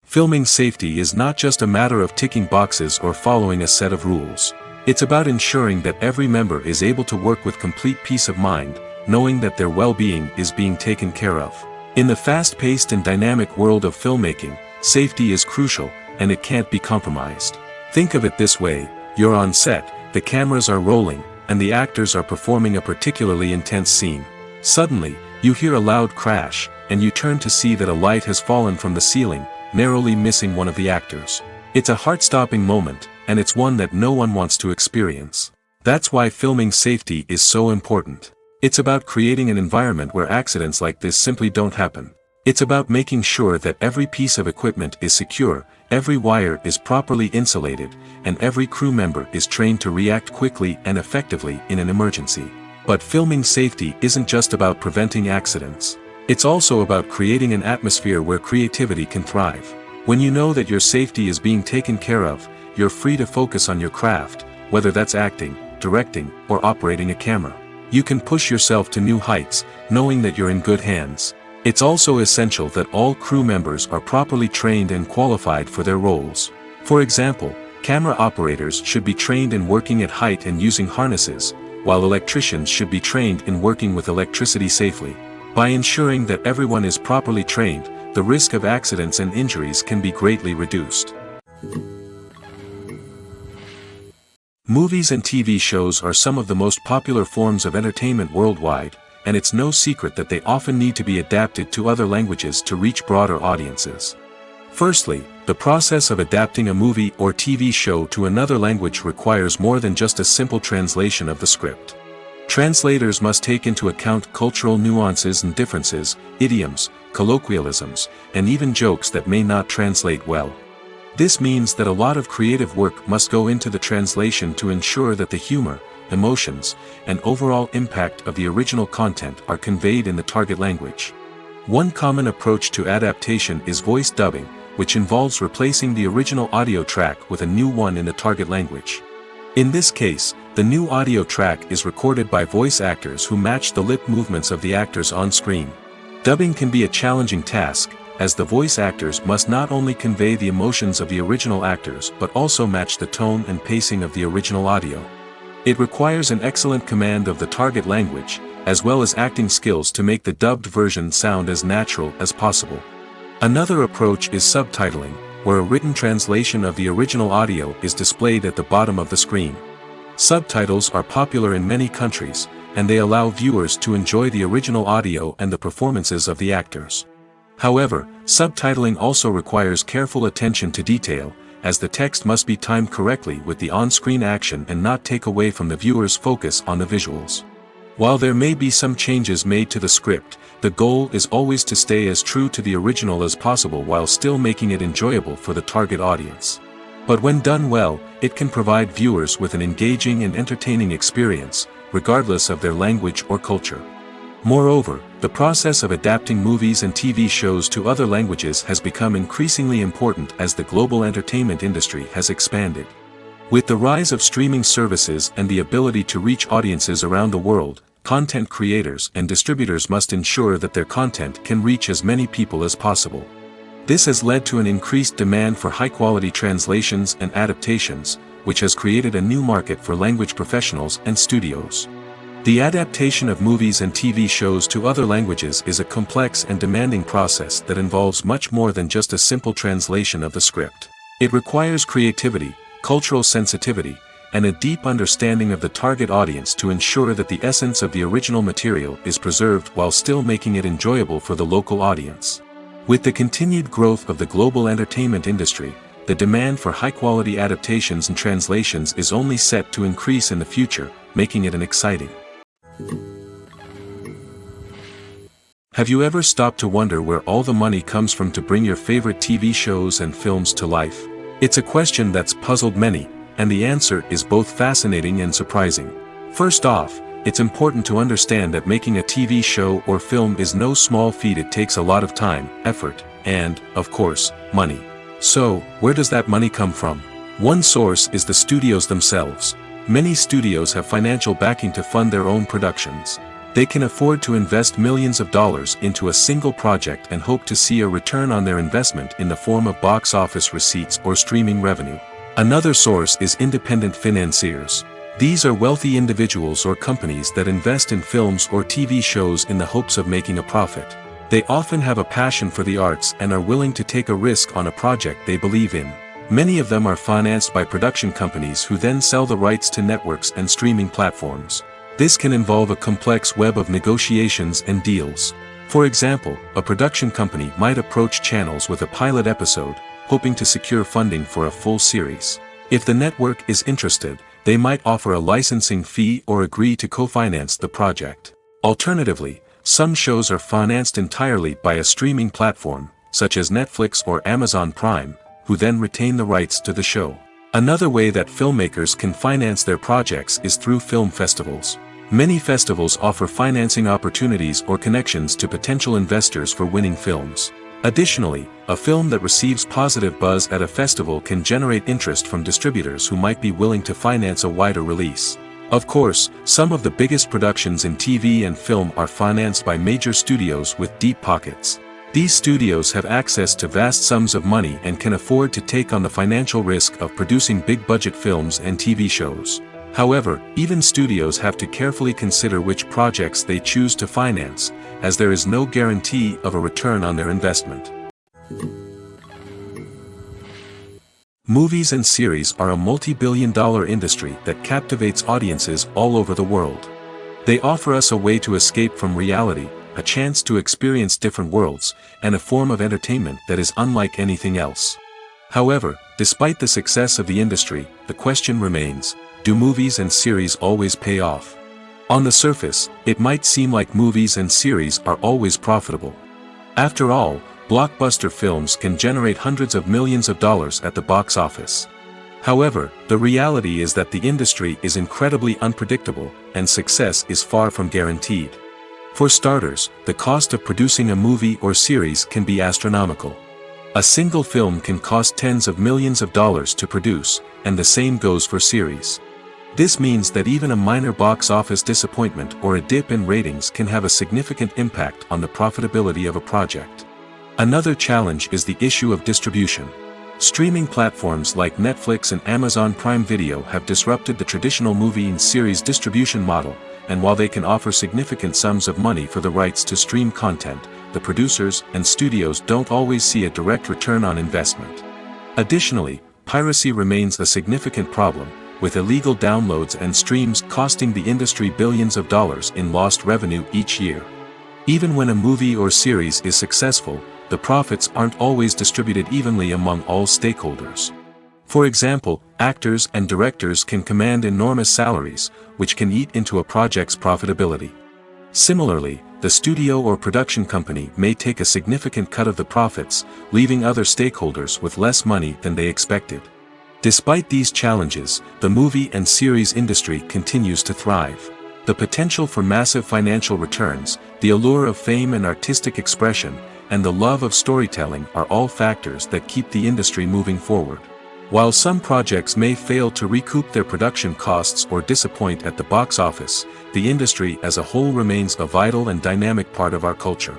Filming safety is not just a matter of ticking boxes or following a set of rules. It's about ensuring that every member is able to work with complete peace of mind, knowing that their well-being is being taken care of. In the fast-paced and dynamic world of filmmaking, safety is crucial, and it can't be compromised. Think of it this way: you're on set, the cameras are rolling, and the actors are performing a particularly intense scene. Suddenly, you hear a loud crash, and you turn to see that a light has fallen from the ceiling, narrowly missing one of the actors. It's a heart-stopping moment, and it's one that no one wants to experience. That's why filming safety is so important. It's about creating an environment where accidents like this simply don't happen. It's about making sure that every piece of equipment is secure, every wire is properly insulated, and every crew member is trained to react quickly and effectively in an emergency. But filming safety isn't just about preventing accidents. It's also about creating an atmosphere where creativity can thrive. When you know that your safety is being taken care of, you're free to focus on your craft, whether that's acting, directing, or operating a camera. You can push yourself to new heights, knowing that you're in good hands. It's also essential that all crew members are properly trained and qualified for their roles. For example, camera operators should be trained in working at height and using harnesses, while electricians should be trained in working with electricity safely. By ensuring that everyone is properly trained, the risk of accidents and injuries can be greatly reduced. Movies and TV shows are some of the most popular forms of entertainment worldwide, and it's no secret that they often need to be adapted to other languages to reach broader audiences. Firstly, the process of adapting a movie or TV show to another language requires more than just a simple translation of the script. Translators must take into account cultural nuances and differences, idioms, colloquialisms, and even jokes that may not translate well. This means that a lot of creative work must go into the translation to ensure that the humor, emotions, and overall impact of the original content are conveyed in the target language. One common approach to adaptation is voice dubbing, which involves replacing the original audio track with a new one in the target language. In this case, the new audio track is recorded by voice actors who match the lip movements of the actors on screen. Dubbing can be a challenging task, as the voice actors must not only convey the emotions of the original actors but also match the tone and pacing of the original audio. It requires an excellent command of the target language, as well as acting skills to make the dubbed version sound as natural as possible. Another approach is subtitling, where a written translation of the original audio is displayed at the bottom of the screen. Subtitles are popular in many countries, and they allow viewers to enjoy the original audio and the performances of the actors. However, subtitling also requires careful attention to detail, as the text must be timed correctly with the on-screen action and not take away from the viewer's focus on the visuals. While there may be some changes made to the script, the goal is always to stay as true to the original as possible while still making it enjoyable for the target audience. But when done well, it can provide viewers with an engaging and entertaining experience, regardless of their language or culture. Moreover, the process of adapting movies and TV shows to other languages has become increasingly important as the global entertainment industry has expanded. With the rise of streaming services and the ability to reach audiences around the world, content creators and distributors must ensure that their content can reach as many people as possible. This has led to an increased demand for high-quality translations and adaptations, which has created a new market for language professionals and studios. The adaptation of movies and TV shows to other languages is a complex and demanding process that involves much more than just a simple translation of the script. It requires creativity, cultural sensitivity, and a deep understanding of the target audience to ensure that the essence of the original material is preserved while still making it enjoyable for the local audience. With the continued growth of the global entertainment industry, the demand for high-quality adaptations and translations is only set to increase in the future, making it an exciting. Have you ever stopped to wonder where all the money comes from to bring your favorite TV shows and films to life? It's a question that's puzzled many, and the answer is both fascinating and surprising. First off, it's important to understand that making a TV show or film is no small feat. It takes a lot of time, effort, and, of course, money. So, where does that money come from? One source is the studios themselves. Many studios have financial backing to fund their own productions. They can afford to invest millions of dollars into a single project and hope to see a return on their investment in the form of box office receipts or streaming revenue. Another source is independent financiers. These are wealthy individuals or companies that invest in films or TV shows in the hopes of making a profit. They often have a passion for the arts and are willing to take a risk on a project they believe in. Many of them are financed by production companies who then sell the rights to networks and streaming platforms. This can involve a complex web of negotiations and deals. For example, a production company might approach channels with a pilot episode, hoping to secure funding for a full series. If the network is interested, they might offer a licensing fee or agree to co-finance the project. Alternatively, some shows are financed entirely by a streaming platform, such as Netflix or Amazon Prime, who then retain the rights to the show. Another way that filmmakers can finance their projects is through film festivals. Many festivals offer financing opportunities or connections to potential investors for winning films. Additionally, a film that receives positive buzz at a festival can generate interest from distributors who might be willing to finance a wider release. Of course, some of the biggest productions in TV and film are financed by major studios with deep pockets. These studios have access to vast sums of money and can afford to take on the financial risk of producing big-budget films and TV shows. However, even studios have to carefully consider which projects they choose to finance, as there is no guarantee of a return on their investment. Movies and series are a multi-billion-dollar industry that captivates audiences all over the world. They offer us a way to escape from reality, a chance to experience different worlds, and a form of entertainment that is unlike anything else. However, despite the success of the industry, the question remains, do movies and series always pay off? On the surface, it might seem like movies and series are always profitable. After all, blockbuster films can generate hundreds of millions of dollars at the box office. However, the reality is that the industry is incredibly unpredictable, and success is far from guaranteed. For starters, the cost of producing a movie or series can be astronomical. A single film can cost tens of millions of dollars to produce, and the same goes for series. This means that even a minor box office disappointment or a dip in ratings can have a significant impact on the profitability of a project. Another challenge is the issue of distribution. Streaming platforms like Netflix and Amazon Prime Video have disrupted the traditional movie and series distribution model, and while they can offer significant sums of money for the rights to stream content, the producers and studios don't always see a direct return on investment. Additionally, piracy remains a significant problem, with illegal downloads and streams costing the industry billions of dollars in lost revenue each year. Even when a movie or series is successful, the profits aren't always distributed evenly among all stakeholders. For example, actors and directors can command enormous salaries, which can eat into a project's profitability. Similarly, the studio or production company may take a significant cut of the profits, leaving other stakeholders with less money than they expected. Despite these challenges, the movie and series industry continues to thrive. The potential for massive financial returns, the allure of fame and artistic expression, and the love of storytelling are all factors that keep the industry moving forward. While some projects may fail to recoup their production costs or disappoint at the box office, the industry as a whole remains a vital and dynamic part of our culture.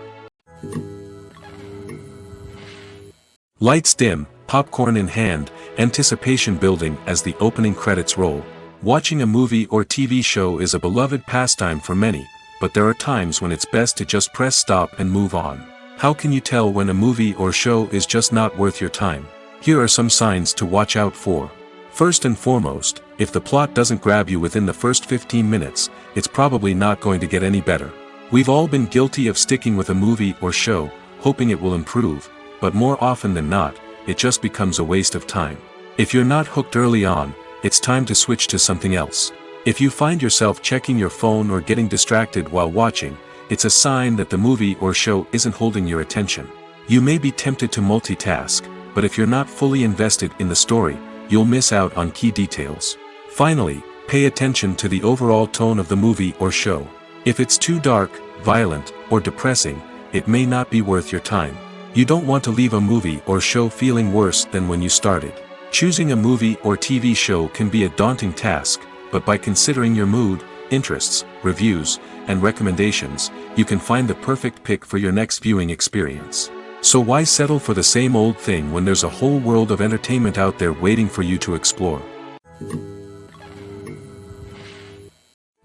Lights dim, popcorn in hand, anticipation building as the opening credits roll. Watching a movie or TV show is a beloved pastime for many, but there are times when it's best to just press stop and move on. How can you tell when a movie or show is just not worth your time? Here are some signs to watch out for. First and foremost, if the plot doesn't grab you within the first 15 minutes, it's probably not going to get any better. We've all been guilty of sticking with a movie or show, hoping it will improve, but more often than not, it just becomes a waste of time. If you're not hooked early on, it's time to switch to something else. If you find yourself checking your phone or getting distracted while watching, it's a sign that the movie or show isn't holding your attention. You may be tempted to multitask, but if you're not fully invested in the story, you'll miss out on key details. Finally, pay attention to the overall tone of the movie or show. If it's too dark, violent, or depressing, it may not be worth your time. You don't want to leave a movie or show feeling worse than when you started. Choosing a movie or TV show can be a daunting task, but by considering your mood, interests, reviews, and recommendations, you can find the perfect pick for your next viewing experience. So why settle for the same old thing when there's a whole world of entertainment out there waiting for you to explore?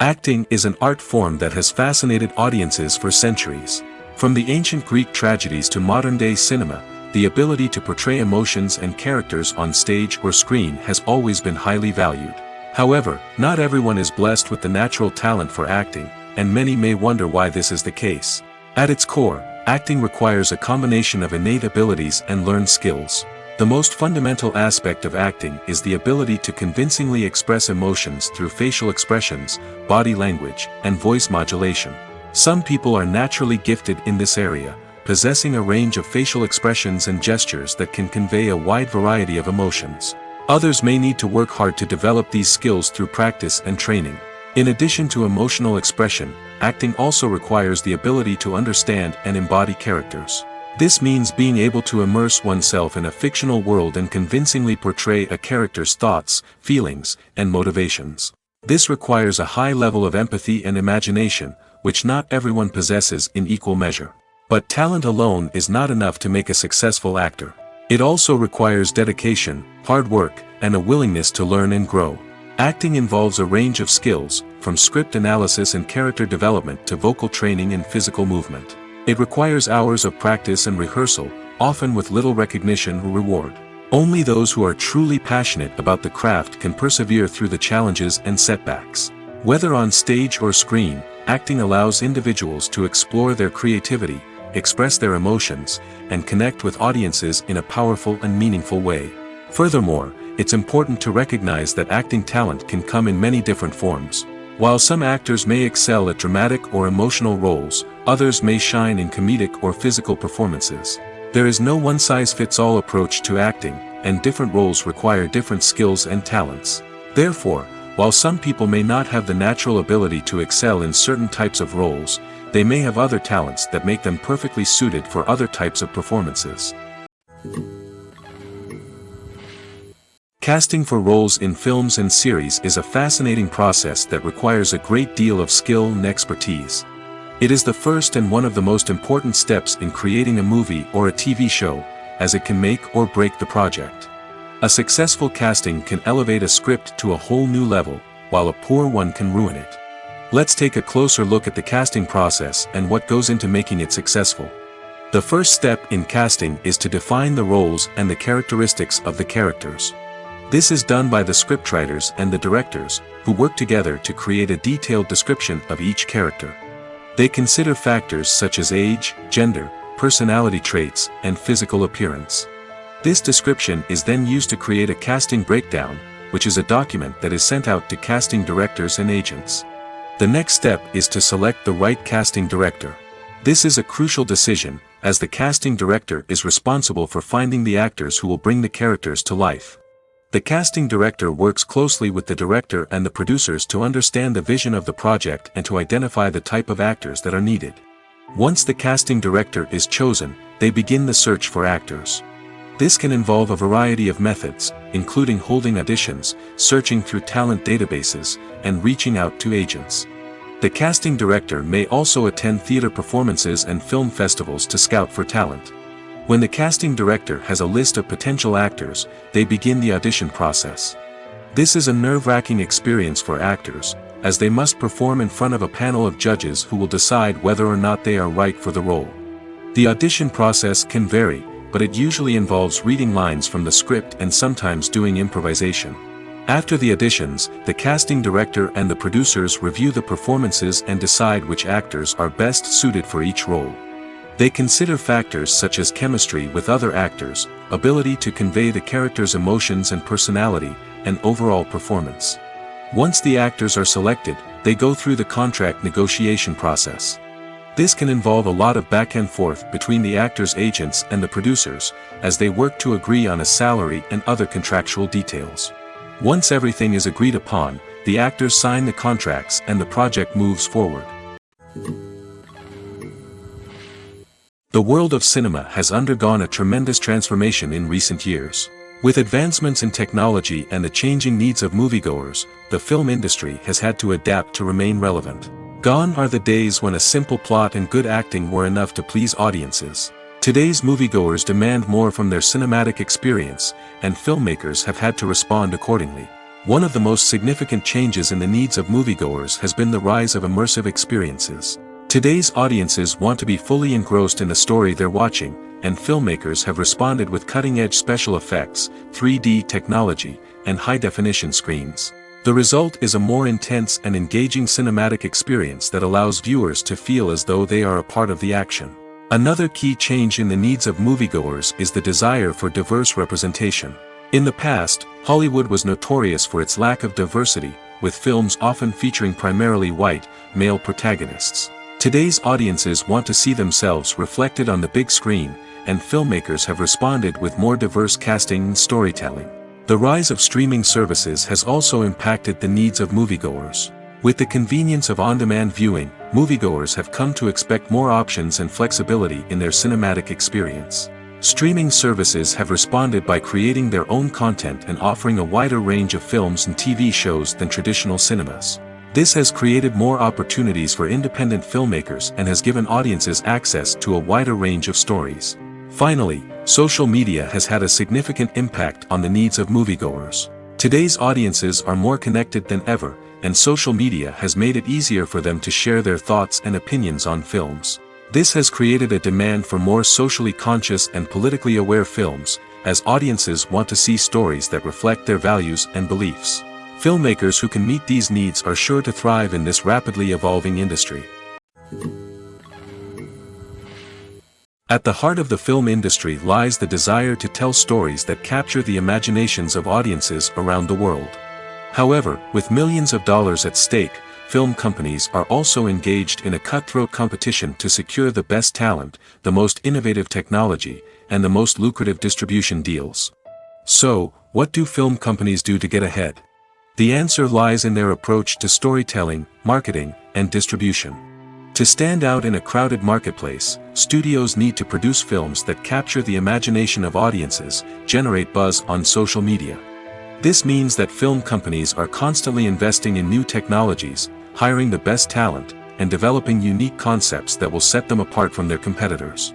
Acting is an art form that has fascinated audiences for centuries. From the ancient Greek tragedies to modern-day cinema, the ability to portray emotions and characters on stage or screen has always been highly valued. However, not everyone is blessed with the natural talent for acting, and many may wonder why this is the case. At its core, acting requires a combination of innate abilities and learned skills. The most fundamental aspect of acting is the ability to convincingly express emotions through facial expressions, body language, and voice modulation. Some people are naturally gifted in this area, possessing a range of facial expressions and gestures that can convey a wide variety of emotions. Others may need to work hard to develop these skills through practice and training. In addition to emotional expression, acting also requires the ability to understand and embody characters. This means being able to immerse oneself in a fictional world and convincingly portray a character's thoughts, feelings, and motivations. This requires a high level of empathy and imagination, which not everyone possesses in equal measure. But talent alone is not enough to make a successful actor. It also requires dedication, hard work, and a willingness to learn and grow. Acting involves a range of skills, from script analysis and character development to vocal training and physical movement. It requires hours of practice and rehearsal, often with little recognition or reward. Only those who are truly passionate about the craft can persevere through the challenges and setbacks. Whether on stage or screen, acting allows individuals to explore their creativity, express their emotions, and connect with audiences in a powerful and meaningful way. Furthermore, it's important to recognize that acting talent can come in many different forms. While some actors may excel at dramatic or emotional roles, others may shine in comedic or physical performances. There is no one-size-fits-all approach to acting, and different roles require different skills and talents. Therefore, while some people may not have the natural ability to excel in certain types of roles, they may have other talents that make them perfectly suited for other types of performances. Casting for roles in films and series is a fascinating process that requires a great deal of skill and expertise. It is the first and one of the most important steps in creating a movie or a TV show, as it can make or break the project. A successful casting can elevate a script to a whole new level, while a poor one can ruin it. Let's take a closer look at the casting process and what goes into making it successful. The first step in casting is to define the roles and the characteristics of the characters. This is done by the scriptwriters and the directors, who work together to create a detailed description of each character. They consider factors such as age, gender, personality traits, and physical appearance. This description is then used to create a casting breakdown, which is a document that is sent out to casting directors and agents. The next step is to select the right casting director. This is a crucial decision, as the casting director is responsible for finding the actors who will bring the characters to life. The casting director works closely with the director and the producers to understand the vision of the project and to identify the type of actors that are needed. Once the casting director is chosen, they begin the search for actors. This can involve a variety of methods, including holding auditions, searching through talent databases, and reaching out to agents. The casting director may also attend theater performances and film festivals to scout for talent. When the casting director has a list of potential actors, they begin the audition process. This is a nerve-wracking experience for actors, as they must perform in front of a panel of judges who will decide whether or not they are right for the role. The audition process can vary, but it usually involves reading lines from the script and sometimes doing improvisation. After the auditions, the casting director and the producers review the performances and decide which actors are best suited for each role. They consider factors such as chemistry with other actors, ability to convey the character's emotions and personality, and overall performance. Once the actors are selected, they go through the contract negotiation process. This can involve a lot of back and forth between the actors' agents and the producers, as they work to agree on a salary and other contractual details. Once everything is agreed upon, the actors sign the contracts and the project moves forward. The world of cinema has undergone a tremendous transformation in recent years. With advancements in technology and the changing needs of moviegoers, the film industry has had to adapt to remain relevant. Gone are the days when a simple plot and good acting were enough to please audiences. Today's moviegoers demand more from their cinematic experience, and filmmakers have had to respond accordingly. One of the most significant changes in the needs of moviegoers has been the rise of immersive experiences. Today's audiences want to be fully engrossed in the story they're watching, and filmmakers have responded with cutting-edge special effects, 3D technology, and high-definition screens. The result is a more intense and engaging cinematic experience that allows viewers to feel as though they are a part of the action. Another key change in the needs of moviegoers is the desire for diverse representation. In the past, Hollywood was notorious for its lack of diversity, with films often featuring primarily white, male protagonists. Today's audiences want to see themselves reflected on the big screen, and filmmakers have responded with more diverse casting and storytelling. The rise of streaming services has also impacted the needs of moviegoers. With the convenience of on-demand viewing, moviegoers have come to expect more options and flexibility in their cinematic experience. Streaming services have responded by creating their own content and offering a wider range of films and TV shows than traditional cinemas. This has created more opportunities for independent filmmakers and has given audiences access to a wider range of stories. Finally, social media has had a significant impact on the needs of moviegoers. Today's audiences are more connected than ever, and social media has made it easier for them to share their thoughts and opinions on films. This has created a demand for more socially conscious and politically aware films, as audiences want to see stories that reflect their values and beliefs. Filmmakers who can meet these needs are sure to thrive in this rapidly evolving industry. At the heart of the film industry lies the desire to tell stories that capture the imaginations of audiences around the world. However, with millions of dollars at stake, film companies are also engaged in a cutthroat competition to secure the best talent, the most innovative technology, and the most lucrative distribution deals. So, what do film companies do to get ahead? The answer lies in their approach to storytelling, marketing, and distribution. To stand out in a crowded marketplace, studios need to produce films that capture the imagination of audiences, generate buzz on social media. This means that film companies are constantly investing in new technologies, hiring the best talent, and developing unique concepts that will set them apart from their competitors.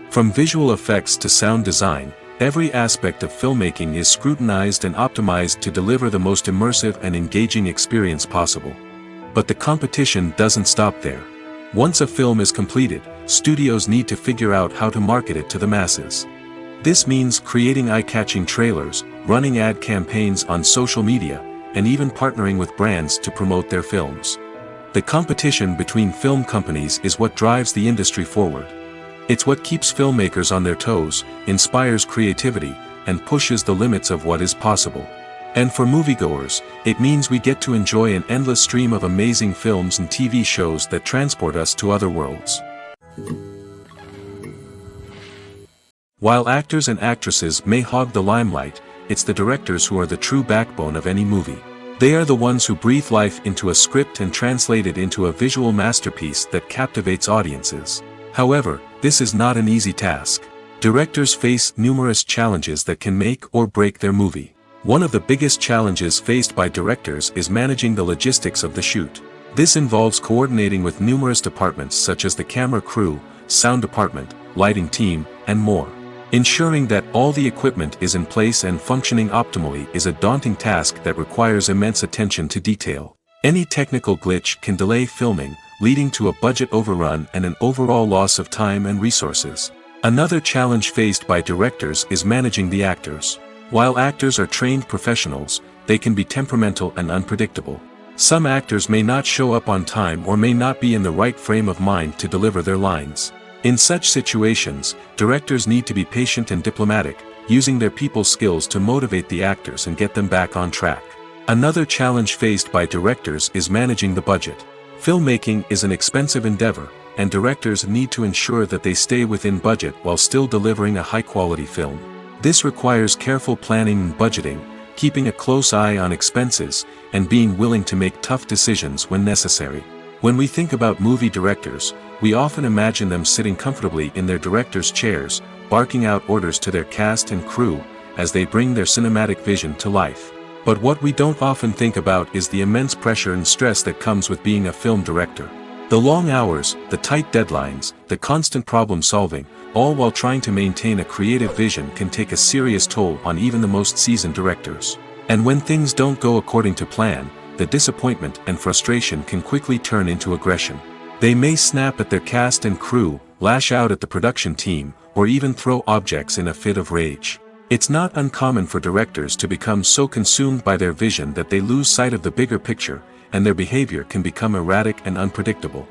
From visual effects to sound design, every aspect of filmmaking is scrutinized and optimized to deliver the most immersive and engaging experience possible. But the competition doesn't stop there. Once a film is completed, studios need to figure out how to market it to the masses. This means creating eye-catching trailers, running ad campaigns on social media, and even partnering with brands to promote their films. The competition between film companies is what drives the industry forward. It's what keeps filmmakers on their toes, inspires creativity, and pushes the limits of what is possible. And for moviegoers, it means we get to enjoy an endless stream of amazing films and TV shows that transport us to other worlds. While actors and actresses may hog the limelight, it's the directors who are the true backbone of any movie. They are the ones who breathe life into a script and translate it into a visual masterpiece that captivates audiences. However, this is not an easy task. Directors face numerous challenges that can make or break their movie. One of the biggest challenges faced by directors is managing the logistics of the shoot. This involves coordinating with numerous departments such as the camera crew, sound department, lighting team, and more. Ensuring that all the equipment is in place and functioning optimally is a daunting task that requires immense attention to detail. Any technical glitch can delay filming, leading to a budget overrun and an overall loss of time and resources. Another challenge faced by directors is managing the actors. While actors are trained professionals, they can be temperamental and unpredictable. Some actors may not show up on time or may not be in the right frame of mind to deliver their lines. In such situations, directors need to be patient and diplomatic, using their people skills to motivate the actors and get them back on track. Another challenge faced by directors is managing the budget. Filmmaking is an expensive endeavor, and directors need to ensure that they stay within budget while still delivering a high-quality film. This requires careful planning and budgeting, keeping a close eye on expenses, and being willing to make tough decisions when necessary. When we think about movie directors, we often imagine them sitting comfortably in their director's chairs, barking out orders to their cast and crew, as they bring their cinematic vision to life. But what we don't often think about is the immense pressure and stress that comes with being a film director. The long hours, the tight deadlines, the constant problem solving, all while trying to maintain a creative vision can take a serious toll on even the most seasoned directors. And when things don't go according to plan, the disappointment and frustration can quickly turn into aggression. They may snap at their cast and crew, lash out at the production team, or even throw objects in a fit of rage. It's not uncommon for directors to become so consumed by their vision that they lose sight of the bigger picture, and their behavior can become erratic and unpredictable.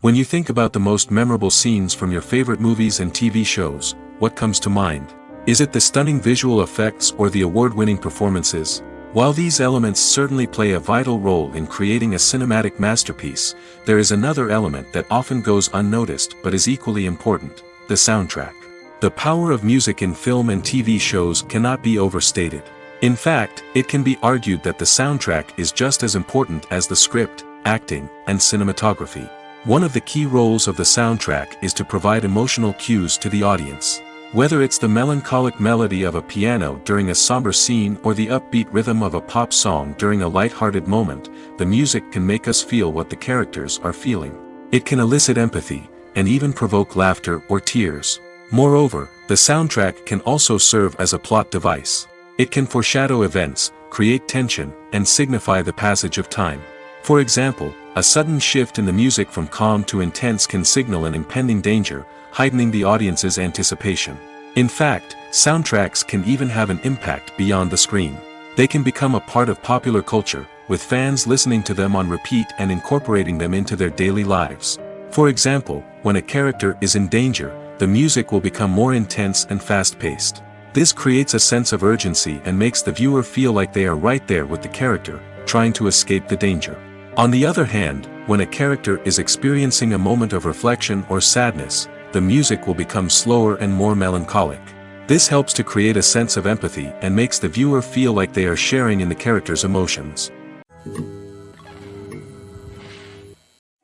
When you think about the most memorable scenes from your favorite movies and TV shows, what comes to mind? Is it the stunning visual effects or the award-winning performances? While these elements certainly play a vital role in creating a cinematic masterpiece, there is another element that often goes unnoticed but is equally important: the soundtrack. The power of music in film and TV shows cannot be overstated. In fact, it can be argued that the soundtrack is just as important as the script, acting, and cinematography. One of the key roles of the soundtrack is to provide emotional cues to the audience. Whether it's the melancholic melody of a piano during a somber scene or the upbeat rhythm of a pop song during a light-hearted moment, the music can make us feel what the characters are feeling. It can elicit empathy, and even provoke laughter or tears. Moreover, the soundtrack can also serve as a plot device. It can foreshadow events, create tension, and signify the passage of time. For example, a sudden shift in the music from calm to intense can signal an impending danger, heightening the audience's anticipation. In fact, soundtracks can even have an impact beyond the screen. They can become a part of popular culture, with fans listening to them on repeat and incorporating them into their daily lives. For example, when a character is in danger, the music will become more intense and fast-paced. This creates a sense of urgency and makes the viewer feel like they are right there with the character, trying to escape the danger. On the other hand, when a character is experiencing a moment of reflection or sadness, the music will become slower and more melancholic. This helps to create a sense of empathy and makes the viewer feel like they are sharing in the character's emotions.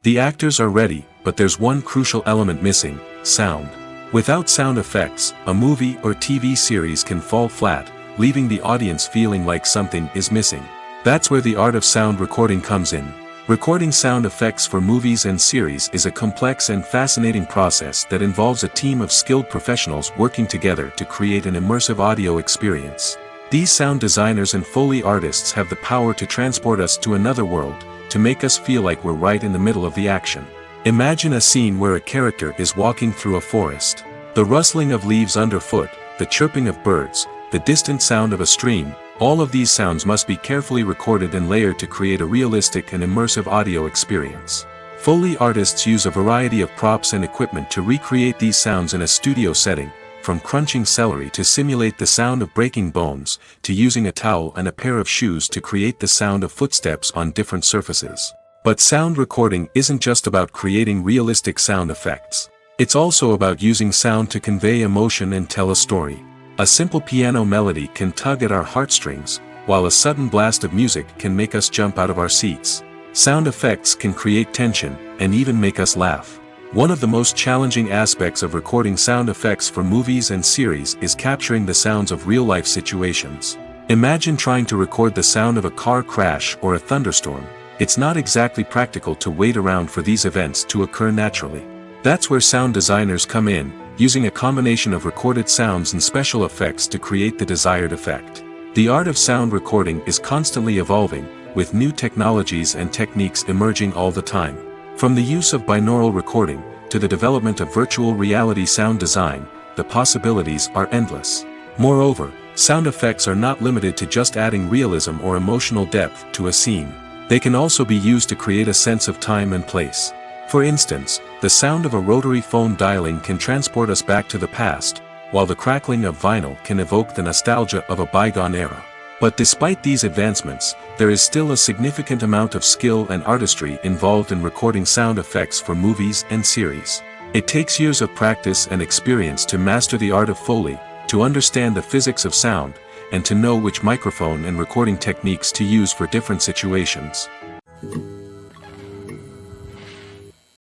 The actors are ready, but there's one crucial element missing: sound. Without sound effects, a movie or TV series can fall flat, leaving the audience feeling like something is missing. That's where the art of sound recording comes in. Recording sound effects for movies and series is a complex and fascinating process that involves a team of skilled professionals working together to create an immersive audio experience. These sound designers and Foley artists have the power to transport us to another world, to make us feel like we're right in the middle of the action. Imagine a scene where a character is walking through a forest. The rustling of leaves underfoot, the chirping of birds, the distant sound of a stream, all of these sounds must be carefully recorded and layered to create a realistic and immersive audio experience. Foley artists use a variety of props and equipment to recreate these sounds in a studio setting, from crunching celery to simulate the sound of breaking bones, to using a towel and a pair of shoes to create the sound of footsteps on different surfaces. But sound recording isn't just about creating realistic sound effects. It's also about using sound to convey emotion and tell a story. A simple piano melody can tug at our heartstrings, while a sudden blast of music can make us jump out of our seats. Sound effects can create tension, and even make us laugh. One of the most challenging aspects of recording sound effects for movies and series is capturing the sounds of real-life situations. Imagine trying to record the sound of a car crash or a thunderstorm. It's not exactly practical to wait around for these events to occur naturally. That's where sound designers come in, using a combination of recorded sounds and special effects to create the desired effect. The art of sound recording is constantly evolving, with new technologies and techniques emerging all the time. From the use of binaural recording, to the development of virtual reality sound design, the possibilities are endless. Moreover, sound effects are not limited to just adding realism or emotional depth to a scene. They can also be used to create a sense of time and place. For instance, the sound of a rotary phone dialing can transport us back to the past, while the crackling of vinyl can evoke the nostalgia of a bygone era. But despite these advancements, there is still a significant amount of skill and artistry involved in recording sound effects for movies and series. It takes years of practice and experience to master the art of Foley, to understand the physics of sound, and to know which microphone and recording techniques to use for different situations.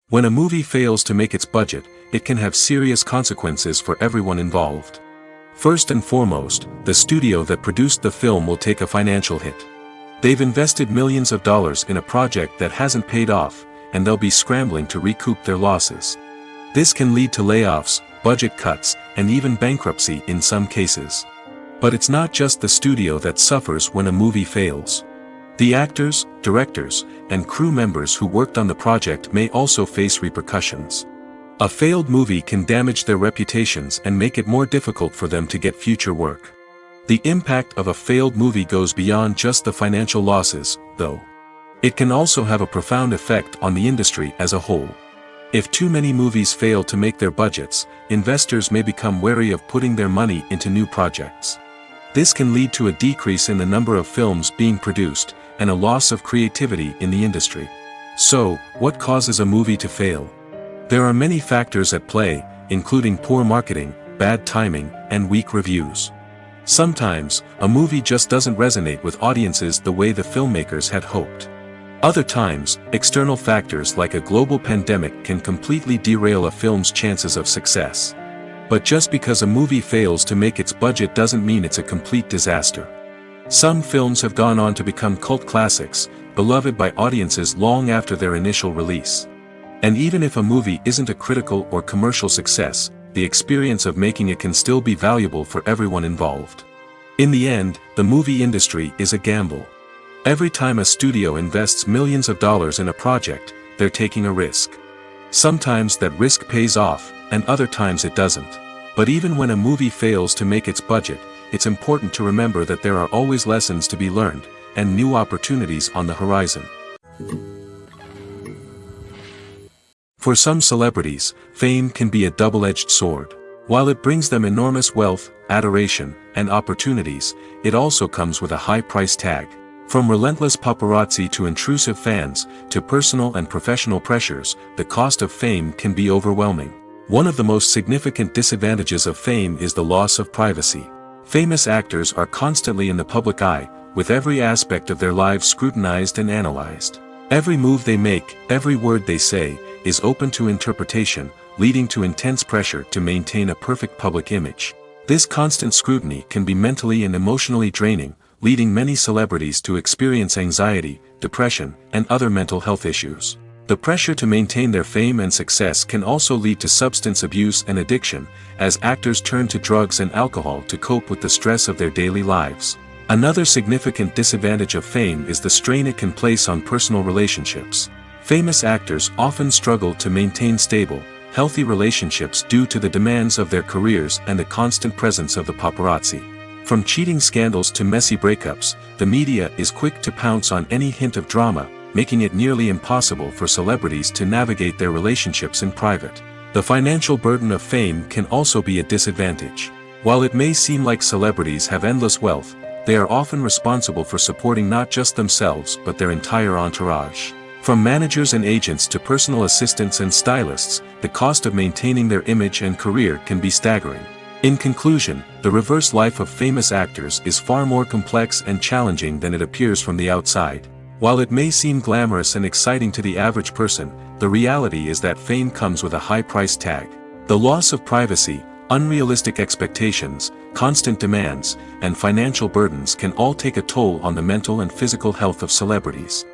When a movie fails to make its budget, it can have serious consequences for everyone involved. First and foremost, the studio that produced the film will take a financial hit. They've invested millions of dollars in a project that hasn't paid off, and they'll be scrambling to recoup their losses. This can lead to layoffs, budget cuts, and even bankruptcy in some cases. But it's not just the studio that suffers when a movie fails. The actors, directors, and crew members who worked on the project may also face repercussions. A failed movie can damage their reputations and make it more difficult for them to get future work. The impact of a failed movie goes beyond just the financial losses, though. It can also have a profound effect on the industry as a whole. If too many movies fail to make their budgets, investors may become wary of putting their money into new projects. This can lead to a decrease in the number of films being produced, and a loss of creativity in the industry. So, what causes a movie to fail? There are many factors at play, including poor marketing, bad timing, and weak reviews. Sometimes, a movie just doesn't resonate with audiences the way the filmmakers had hoped. Other times, external factors like a global pandemic can completely derail a film's chances of success. But just because a movie fails to make its budget doesn't mean it's a complete disaster. Some films have gone on to become cult classics, beloved by audiences long after their initial release. And even if a movie isn't a critical or commercial success, the experience of making it can still be valuable for everyone involved. In the end, the movie industry is a gamble. Every time a studio invests millions of dollars in a project, they're taking a risk. Sometimes that risk pays off, and other times it doesn't. But even when a movie fails to make its budget, it's important to remember that there are always lessons to be learned, and new opportunities on the horizon. For some celebrities, fame can be a double-edged sword. While it brings them enormous wealth, adoration, and opportunities, it also comes with a high price tag. From relentless paparazzi to intrusive fans, to personal and professional pressures, the cost of fame can be overwhelming. One of the most significant disadvantages of fame is the loss of privacy. Famous actors are constantly in the public eye, with every aspect of their lives scrutinized and analyzed. Every move they make, every word they say, is open to interpretation, leading to intense pressure to maintain a perfect public image. This constant scrutiny can be mentally and emotionally draining, leading many celebrities to experience anxiety, depression, and other mental health issues. The pressure to maintain their fame and success can also lead to substance abuse and addiction, as actors turn to drugs and alcohol to cope with the stress of their daily lives. Another significant disadvantage of fame is the strain it can place on personal relationships. Famous actors often struggle to maintain stable, healthy relationships due to the demands of their careers and the constant presence of the paparazzi. From cheating scandals to messy breakups, the media is quick to pounce on any hint of drama, making it nearly impossible for celebrities to navigate their relationships in private. The financial burden of fame can also be a disadvantage. While it may seem like celebrities have endless wealth, they are often responsible for supporting not just themselves but their entire entourage. From managers and agents to personal assistants and stylists, the cost of maintaining their image and career can be staggering. In conclusion, the reverse life of famous actors is far more complex and challenging than it appears from the outside. While it may seem glamorous and exciting to the average person, the reality is that fame comes with a high price tag. The loss of privacy, unrealistic expectations, constant demands, and financial burdens can all take a toll on the mental and physical health of celebrities.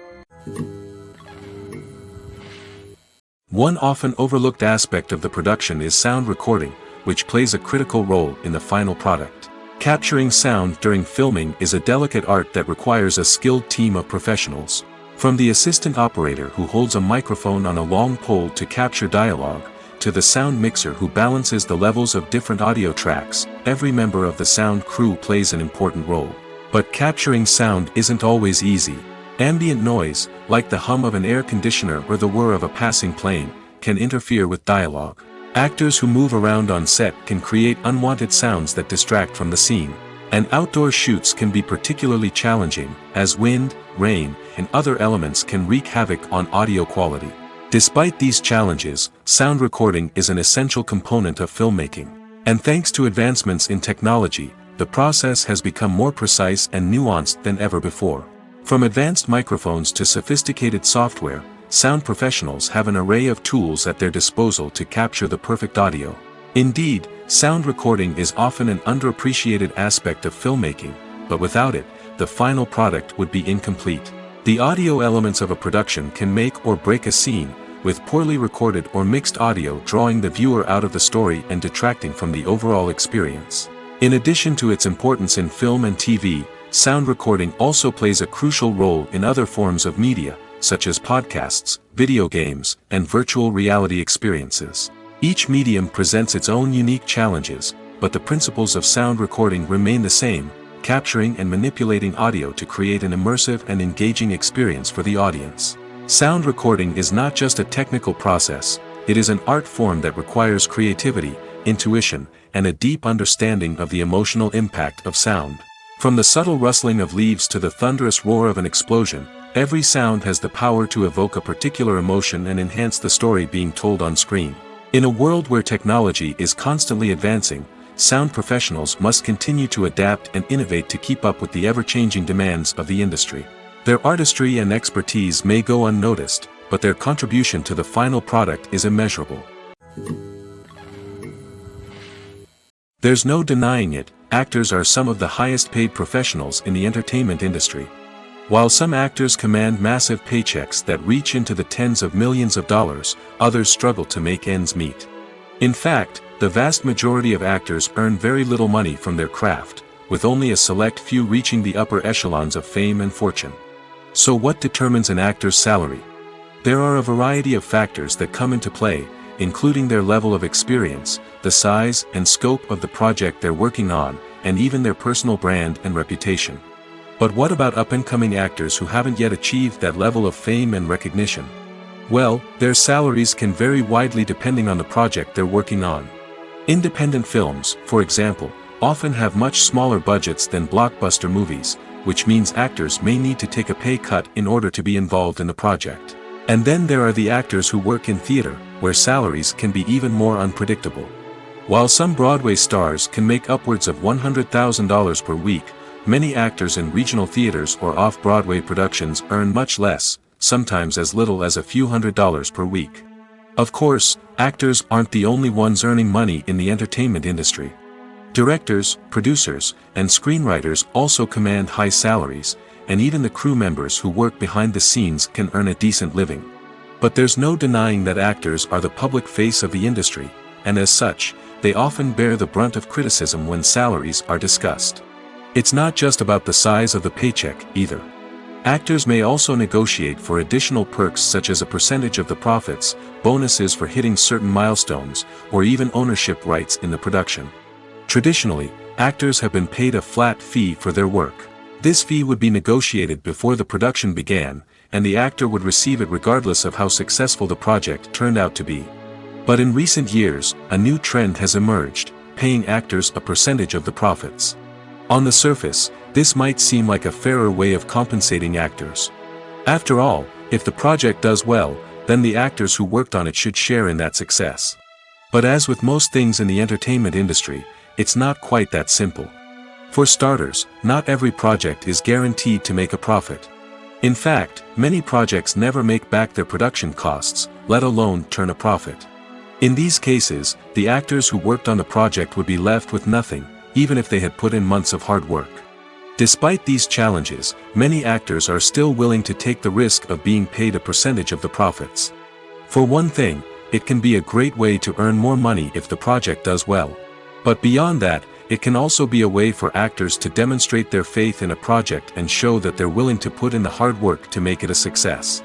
One often overlooked aspect of the production is sound recording, which plays a critical role in the final product. Capturing sound during filming is a delicate art that requires a skilled team of professionals. From the assistant operator who holds a microphone on a long pole to capture dialogue, to the sound mixer who balances the levels of different audio tracks, every member of the sound crew plays an important role. But capturing sound isn't always easy. Ambient noise, like the hum of an air conditioner or the whir of a passing plane, can interfere with dialogue. Actors who move around on set can create unwanted sounds that distract from the scene. And outdoor shoots can be particularly challenging, as wind, rain, and other elements can wreak havoc on audio quality. Despite these challenges, sound recording is an essential component of filmmaking. And thanks to advancements in technology, the process has become more precise and nuanced than ever before. From advanced microphones to sophisticated software, sound professionals have an array of tools at their disposal to capture the perfect audio. Indeed, sound recording is often an underappreciated aspect of filmmaking, but without it, the final product would be incomplete. The audio elements of a production can make or break a scene, with poorly recorded or mixed audio drawing the viewer out of the story and detracting from the overall experience. In addition to its importance in film and TV, sound recording also plays a crucial role in other forms of media, such as podcasts, video games, and virtual reality experiences. Each medium presents its own unique challenges, but the principles of sound recording remain the same: capturing and manipulating audio to create an immersive and engaging experience for the audience. Sound recording is not just a technical process, it is an art form that requires creativity, intuition, and a deep understanding of the emotional impact of sound. From the subtle rustling of leaves to the thunderous roar of an explosion, every sound has the power to evoke a particular emotion and enhance the story being told on screen. In a world where technology is constantly advancing, sound professionals must continue to adapt and innovate to keep up with the ever-changing demands of the industry. Their artistry and expertise may go unnoticed, but their contribution to the final product is immeasurable. There's no denying it, actors are some of the highest-paid professionals in the entertainment industry. While some actors command massive paychecks that reach into the tens of millions of dollars, others struggle to make ends meet. In fact, the vast majority of actors earn very little money from their craft, with only a select few reaching the upper echelons of fame and fortune. So what determines an actor's salary? There are a variety of factors that come into play, including their level of experience, the size and scope of the project they're working on, and even their personal brand and reputation. But what about up-and-coming actors who haven't yet achieved that level of fame and recognition? Well, their salaries can vary widely depending on the project they're working on. Independent films, for example, often have much smaller budgets than blockbuster movies, which means actors may need to take a pay cut in order to be involved in the project. And then there are the actors who work in theater, where salaries can be even more unpredictable. While some Broadway stars can make upwards of $100,000 per week, many actors in regional theaters or off-Broadway productions earn much less, sometimes as little as a few $100s per week. Of course, actors aren't the only ones earning money in the entertainment industry. Directors, producers, and screenwriters also command high salaries, and even the crew members who work behind the scenes can earn a decent living. But there's no denying that actors are the public face of the industry, and as such, they often bear the brunt of criticism when salaries are discussed. It's not just about the size of the paycheck, either. Actors may also negotiate for additional perks such as a percentage of the profits, bonuses for hitting certain milestones, or even ownership rights in the production. Traditionally, actors have been paid a flat fee for their work. This fee would be negotiated before the production began, and the actor would receive it regardless of how successful the project turned out to be. But in recent years, a new trend has emerged, paying actors a percentage of the profits. On the surface, this might seem like a fairer way of compensating actors. After all, if the project does well, then the actors who worked on it should share in that success. But as with most things in the entertainment industry, it's not quite that simple. For starters, not every project is guaranteed to make a profit. In fact, many projects never make back their production costs, let alone turn a profit. In these cases, the actors who worked on the project would be left with nothing, even if they had put in months of hard work. Despite these challenges, many actors are still willing to take the risk of being paid a percentage of the profits. For one thing, it can be a great way to earn more money if the project does well. But beyond that, it can also be a way for actors to demonstrate their faith in a project and show that they're willing to put in the hard work to make it a success.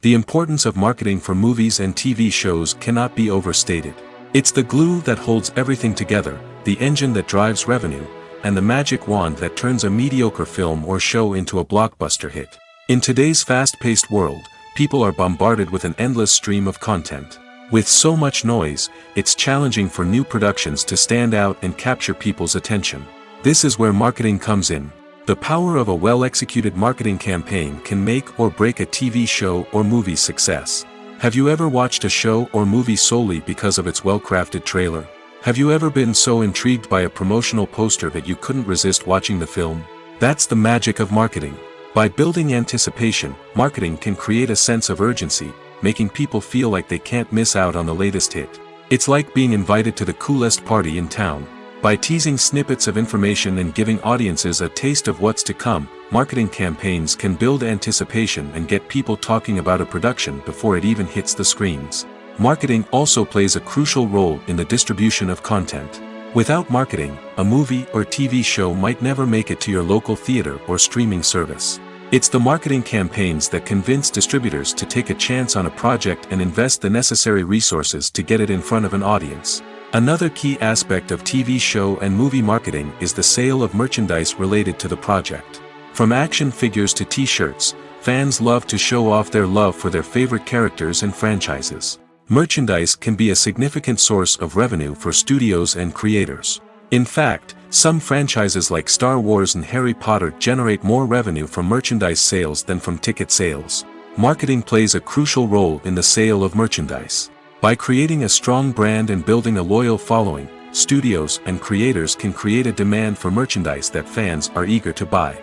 The importance of marketing for movies and TV shows cannot be overstated. It's the glue that holds everything together, the engine that drives revenue, and the magic wand that turns a mediocre film or show into a blockbuster hit. In today's fast-paced world, people are bombarded with an endless stream of content. With so much noise, it's challenging for new productions to stand out and capture people's attention. This is where marketing comes in. The power of a well-executed marketing campaign can make or break a TV show or movie's success. Have you ever watched a show or movie solely because of its well-crafted trailer? Have you ever been so intrigued by a promotional poster that you couldn't resist watching the film? That's the magic of marketing. By building anticipation, marketing can create a sense of urgency, making people feel like they can't miss out on the latest hit. It's like being invited to the coolest party in town. By teasing snippets of information and giving audiences a taste of what's to come, marketing campaigns can build anticipation and get people talking about a production before it even hits the screens. Marketing also plays a crucial role in the distribution of content. Without marketing, a movie or TV show might never make it to your local theater or streaming service. It's the marketing campaigns that convince distributors to take a chance on a project and invest the necessary resources to get it in front of an audience. Another key aspect of TV show and movie marketing is the sale of merchandise related to the project. From action figures to t-shirts, fans love to show off their love for their favorite characters and franchises. Merchandise can be a significant source of revenue for studios and creators. In fact, some franchises like Star Wars and Harry Potter generate more revenue from merchandise sales than from ticket sales. Marketing plays a crucial role in the sale of merchandise. By creating a strong brand and building a loyal following, studios and creators can create a demand for merchandise that fans are eager to buy.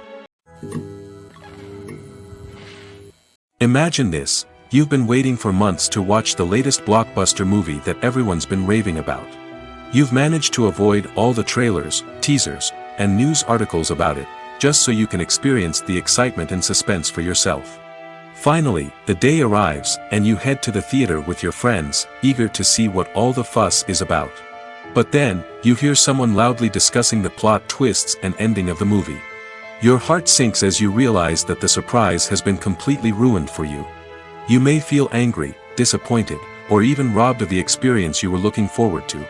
Imagine this: you've been waiting for months to watch the latest blockbuster movie that everyone's been raving about. You've managed to avoid all the trailers, teasers, and news articles about it, just so you can experience the excitement and suspense for yourself. Finally, the day arrives, and you head to the theater with your friends, eager to see what all the fuss is about. But then, you hear someone loudly discussing the plot twists and ending of the movie. Your heart sinks as you realize that the surprise has been completely ruined for you. You may feel angry, disappointed, or even robbed of the experience you were looking forward to.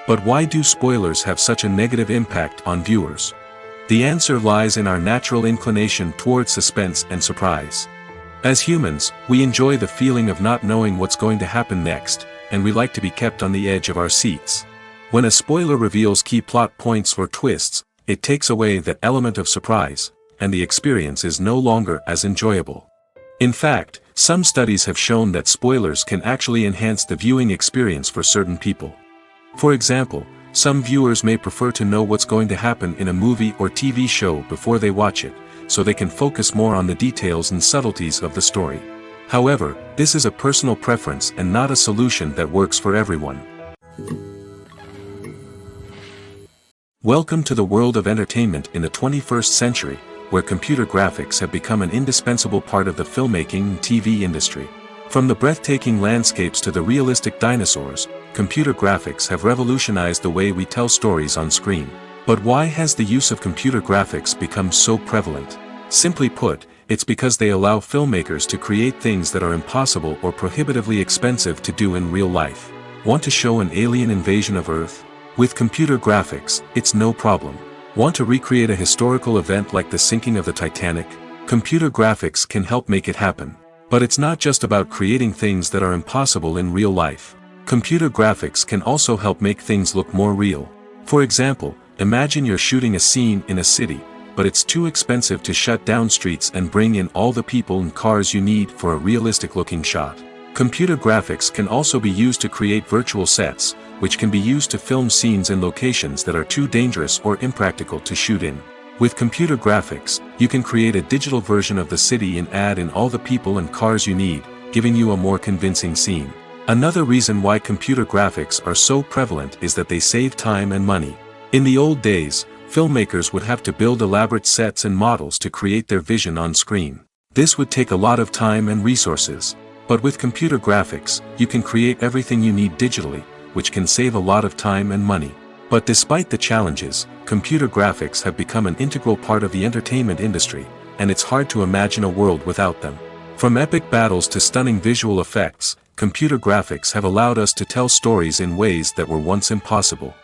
But why do spoilers have such a negative impact on viewers? The answer lies in our natural inclination towards suspense and surprise. As humans, we enjoy the feeling of not knowing what's going to happen next, and we like to be kept on the edge of our seats. When a spoiler reveals key plot points or twists, it takes away that element of surprise, and the experience is no longer as enjoyable. In fact, some studies have shown that spoilers can actually enhance the viewing experience for certain people. For example, some viewers may prefer to know what's going to happen in a movie or TV show before they watch it, so they can focus more on the details and subtleties of the story. However, this is a personal preference and not a solution that works for everyone. Welcome to the world of entertainment in the 21st century, where computer graphics have become an indispensable part of the filmmaking and TV industry. From the breathtaking landscapes to the realistic dinosaurs, computer graphics have revolutionized the way we tell stories on screen. But why has the use of computer graphics become so prevalent? Simply put, it's because they allow filmmakers to create things that are impossible or prohibitively expensive to do in real life. Want to show an alien invasion of Earth? With computer graphics, it's no problem. Want to recreate a historical event like the sinking of the Titanic? Computer graphics can help make it happen. But it's not just about creating things that are impossible in real life. Computer graphics can also help make things look more real. For example, imagine you're shooting a scene in a city, but it's too expensive to shut down streets and bring in all the people and cars you need for a realistic-looking shot. Computer graphics can also be used to create virtual sets, which can be used to film scenes in locations that are too dangerous or impractical to shoot in. With computer graphics, you can create a digital version of the city and add in all the people and cars you need, giving you a more convincing scene. Another reason why computer graphics are so prevalent is that they save time and money. In the old days, filmmakers would have to build elaborate sets and models to create their vision on screen. This would take a lot of time and resources. But with computer graphics, you can create everything you need digitally, which can save a lot of time and money. But despite the challenges, computer graphics have become an integral part of the entertainment industry, and it's hard to imagine a world without them. From epic battles to stunning visual effects, computer graphics have allowed us to tell stories in ways that were once impossible.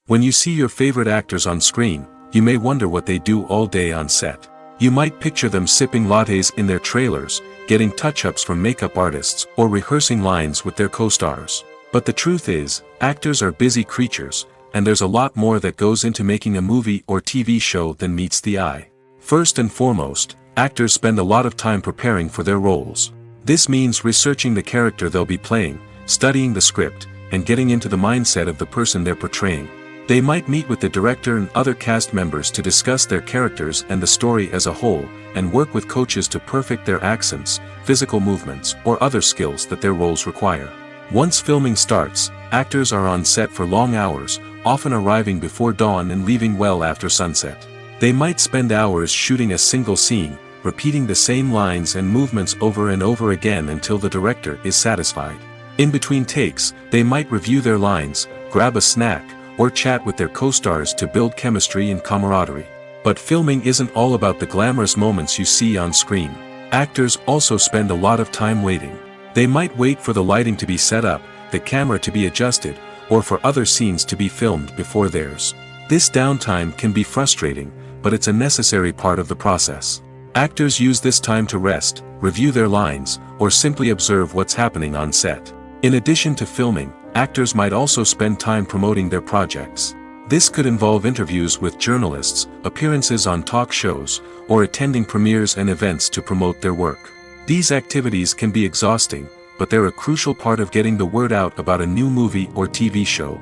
When you see your favorite actors on screen, you may wonder what they do all day on set. You might picture them sipping lattes in their trailers, getting touch-ups from makeup artists, or rehearsing lines with their co-stars. But the truth is, actors are busy creatures, and there's a lot more that goes into making a movie or TV show than meets the eye. First and foremost, actors spend a lot of time preparing for their roles. This means researching the character they'll be playing, studying the script, and getting into the mindset of the person they're portraying. They might meet with the director and other cast members to discuss their characters and the story as a whole, and work with coaches to perfect their accents, physical movements, or other skills that their roles require. Once filming starts, actors are on set for long hours, often arriving before dawn and leaving well after sunset. They might spend hours shooting a single scene, repeating the same lines and movements over and over again until the director is satisfied. In between takes, they might review their lines, grab a snack, or chat with their co-stars to build chemistry and camaraderie. But filming isn't all about the glamorous moments you see on screen. Actors also spend a lot of time waiting. They might wait for the lighting to be set up, the camera to be adjusted, or for other scenes to be filmed before theirs. This downtime can be frustrating, but it's a necessary part of the process. Actors use this time to rest, review their lines, or simply observe what's happening on set. In addition to filming, actors might also spend time promoting their projects. This could involve interviews with journalists, appearances on talk shows, or attending premieres and events to promote their work. These activities can be exhausting, but they're a crucial part of getting the word out about a new movie or TV show.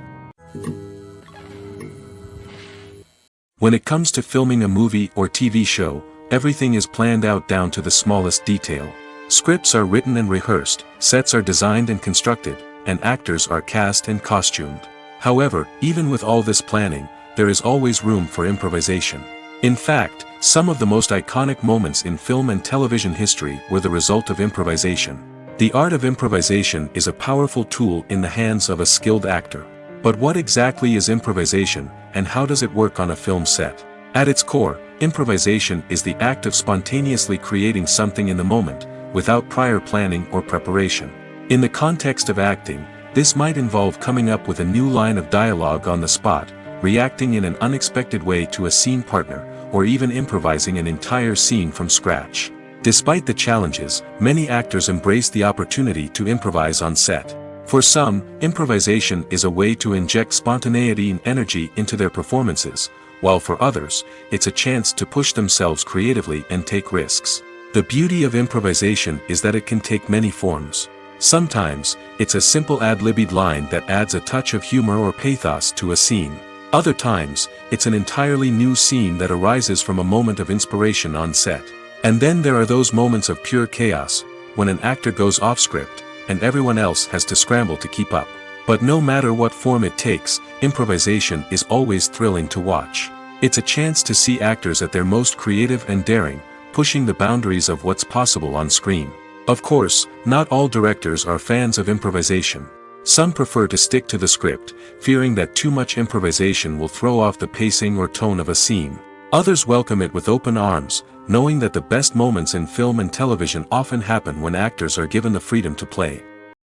When it comes to filming a movie or TV show, everything is planned out down to the smallest detail. Scripts are written and rehearsed, sets are designed and constructed, and actors are cast and costumed. However, even with all this planning, there is always room for improvisation. In fact, some of the most iconic moments in film and television history were the result of improvisation. The art of improvisation is a powerful tool in the hands of a skilled actor. But what exactly is improvisation, and how does it work on a film set? At its core, improvisation is the act of spontaneously creating something in the moment, without prior planning or preparation. In the context of acting, this might involve coming up with a new line of dialogue on the spot, reacting in an unexpected way to a scene partner, or even improvising an entire scene from scratch. Despite the challenges, many actors embrace the opportunity to improvise on set. For some, improvisation is a way to inject spontaneity and energy into their performances, while for others, it's a chance to push themselves creatively and take risks. The beauty of improvisation is that it can take many forms. Sometimes, it's a simple ad-libbed line that adds a touch of humor or pathos to a scene. Other times, it's an entirely new scene that arises from a moment of inspiration on set. And then there are those moments of pure chaos, when an actor goes off script, and everyone else has to scramble to keep up. But no matter what form it takes, improvisation is always thrilling to watch. It's a chance to see actors at their most creative and daring, pushing the boundaries of what's possible on screen. Of course, not all directors are fans of improvisation. Some prefer to stick to the script, fearing that too much improvisation will throw off the pacing or tone of a scene. Others welcome it with open arms, knowing that the best moments in film and television often happen when actors are given the freedom to play.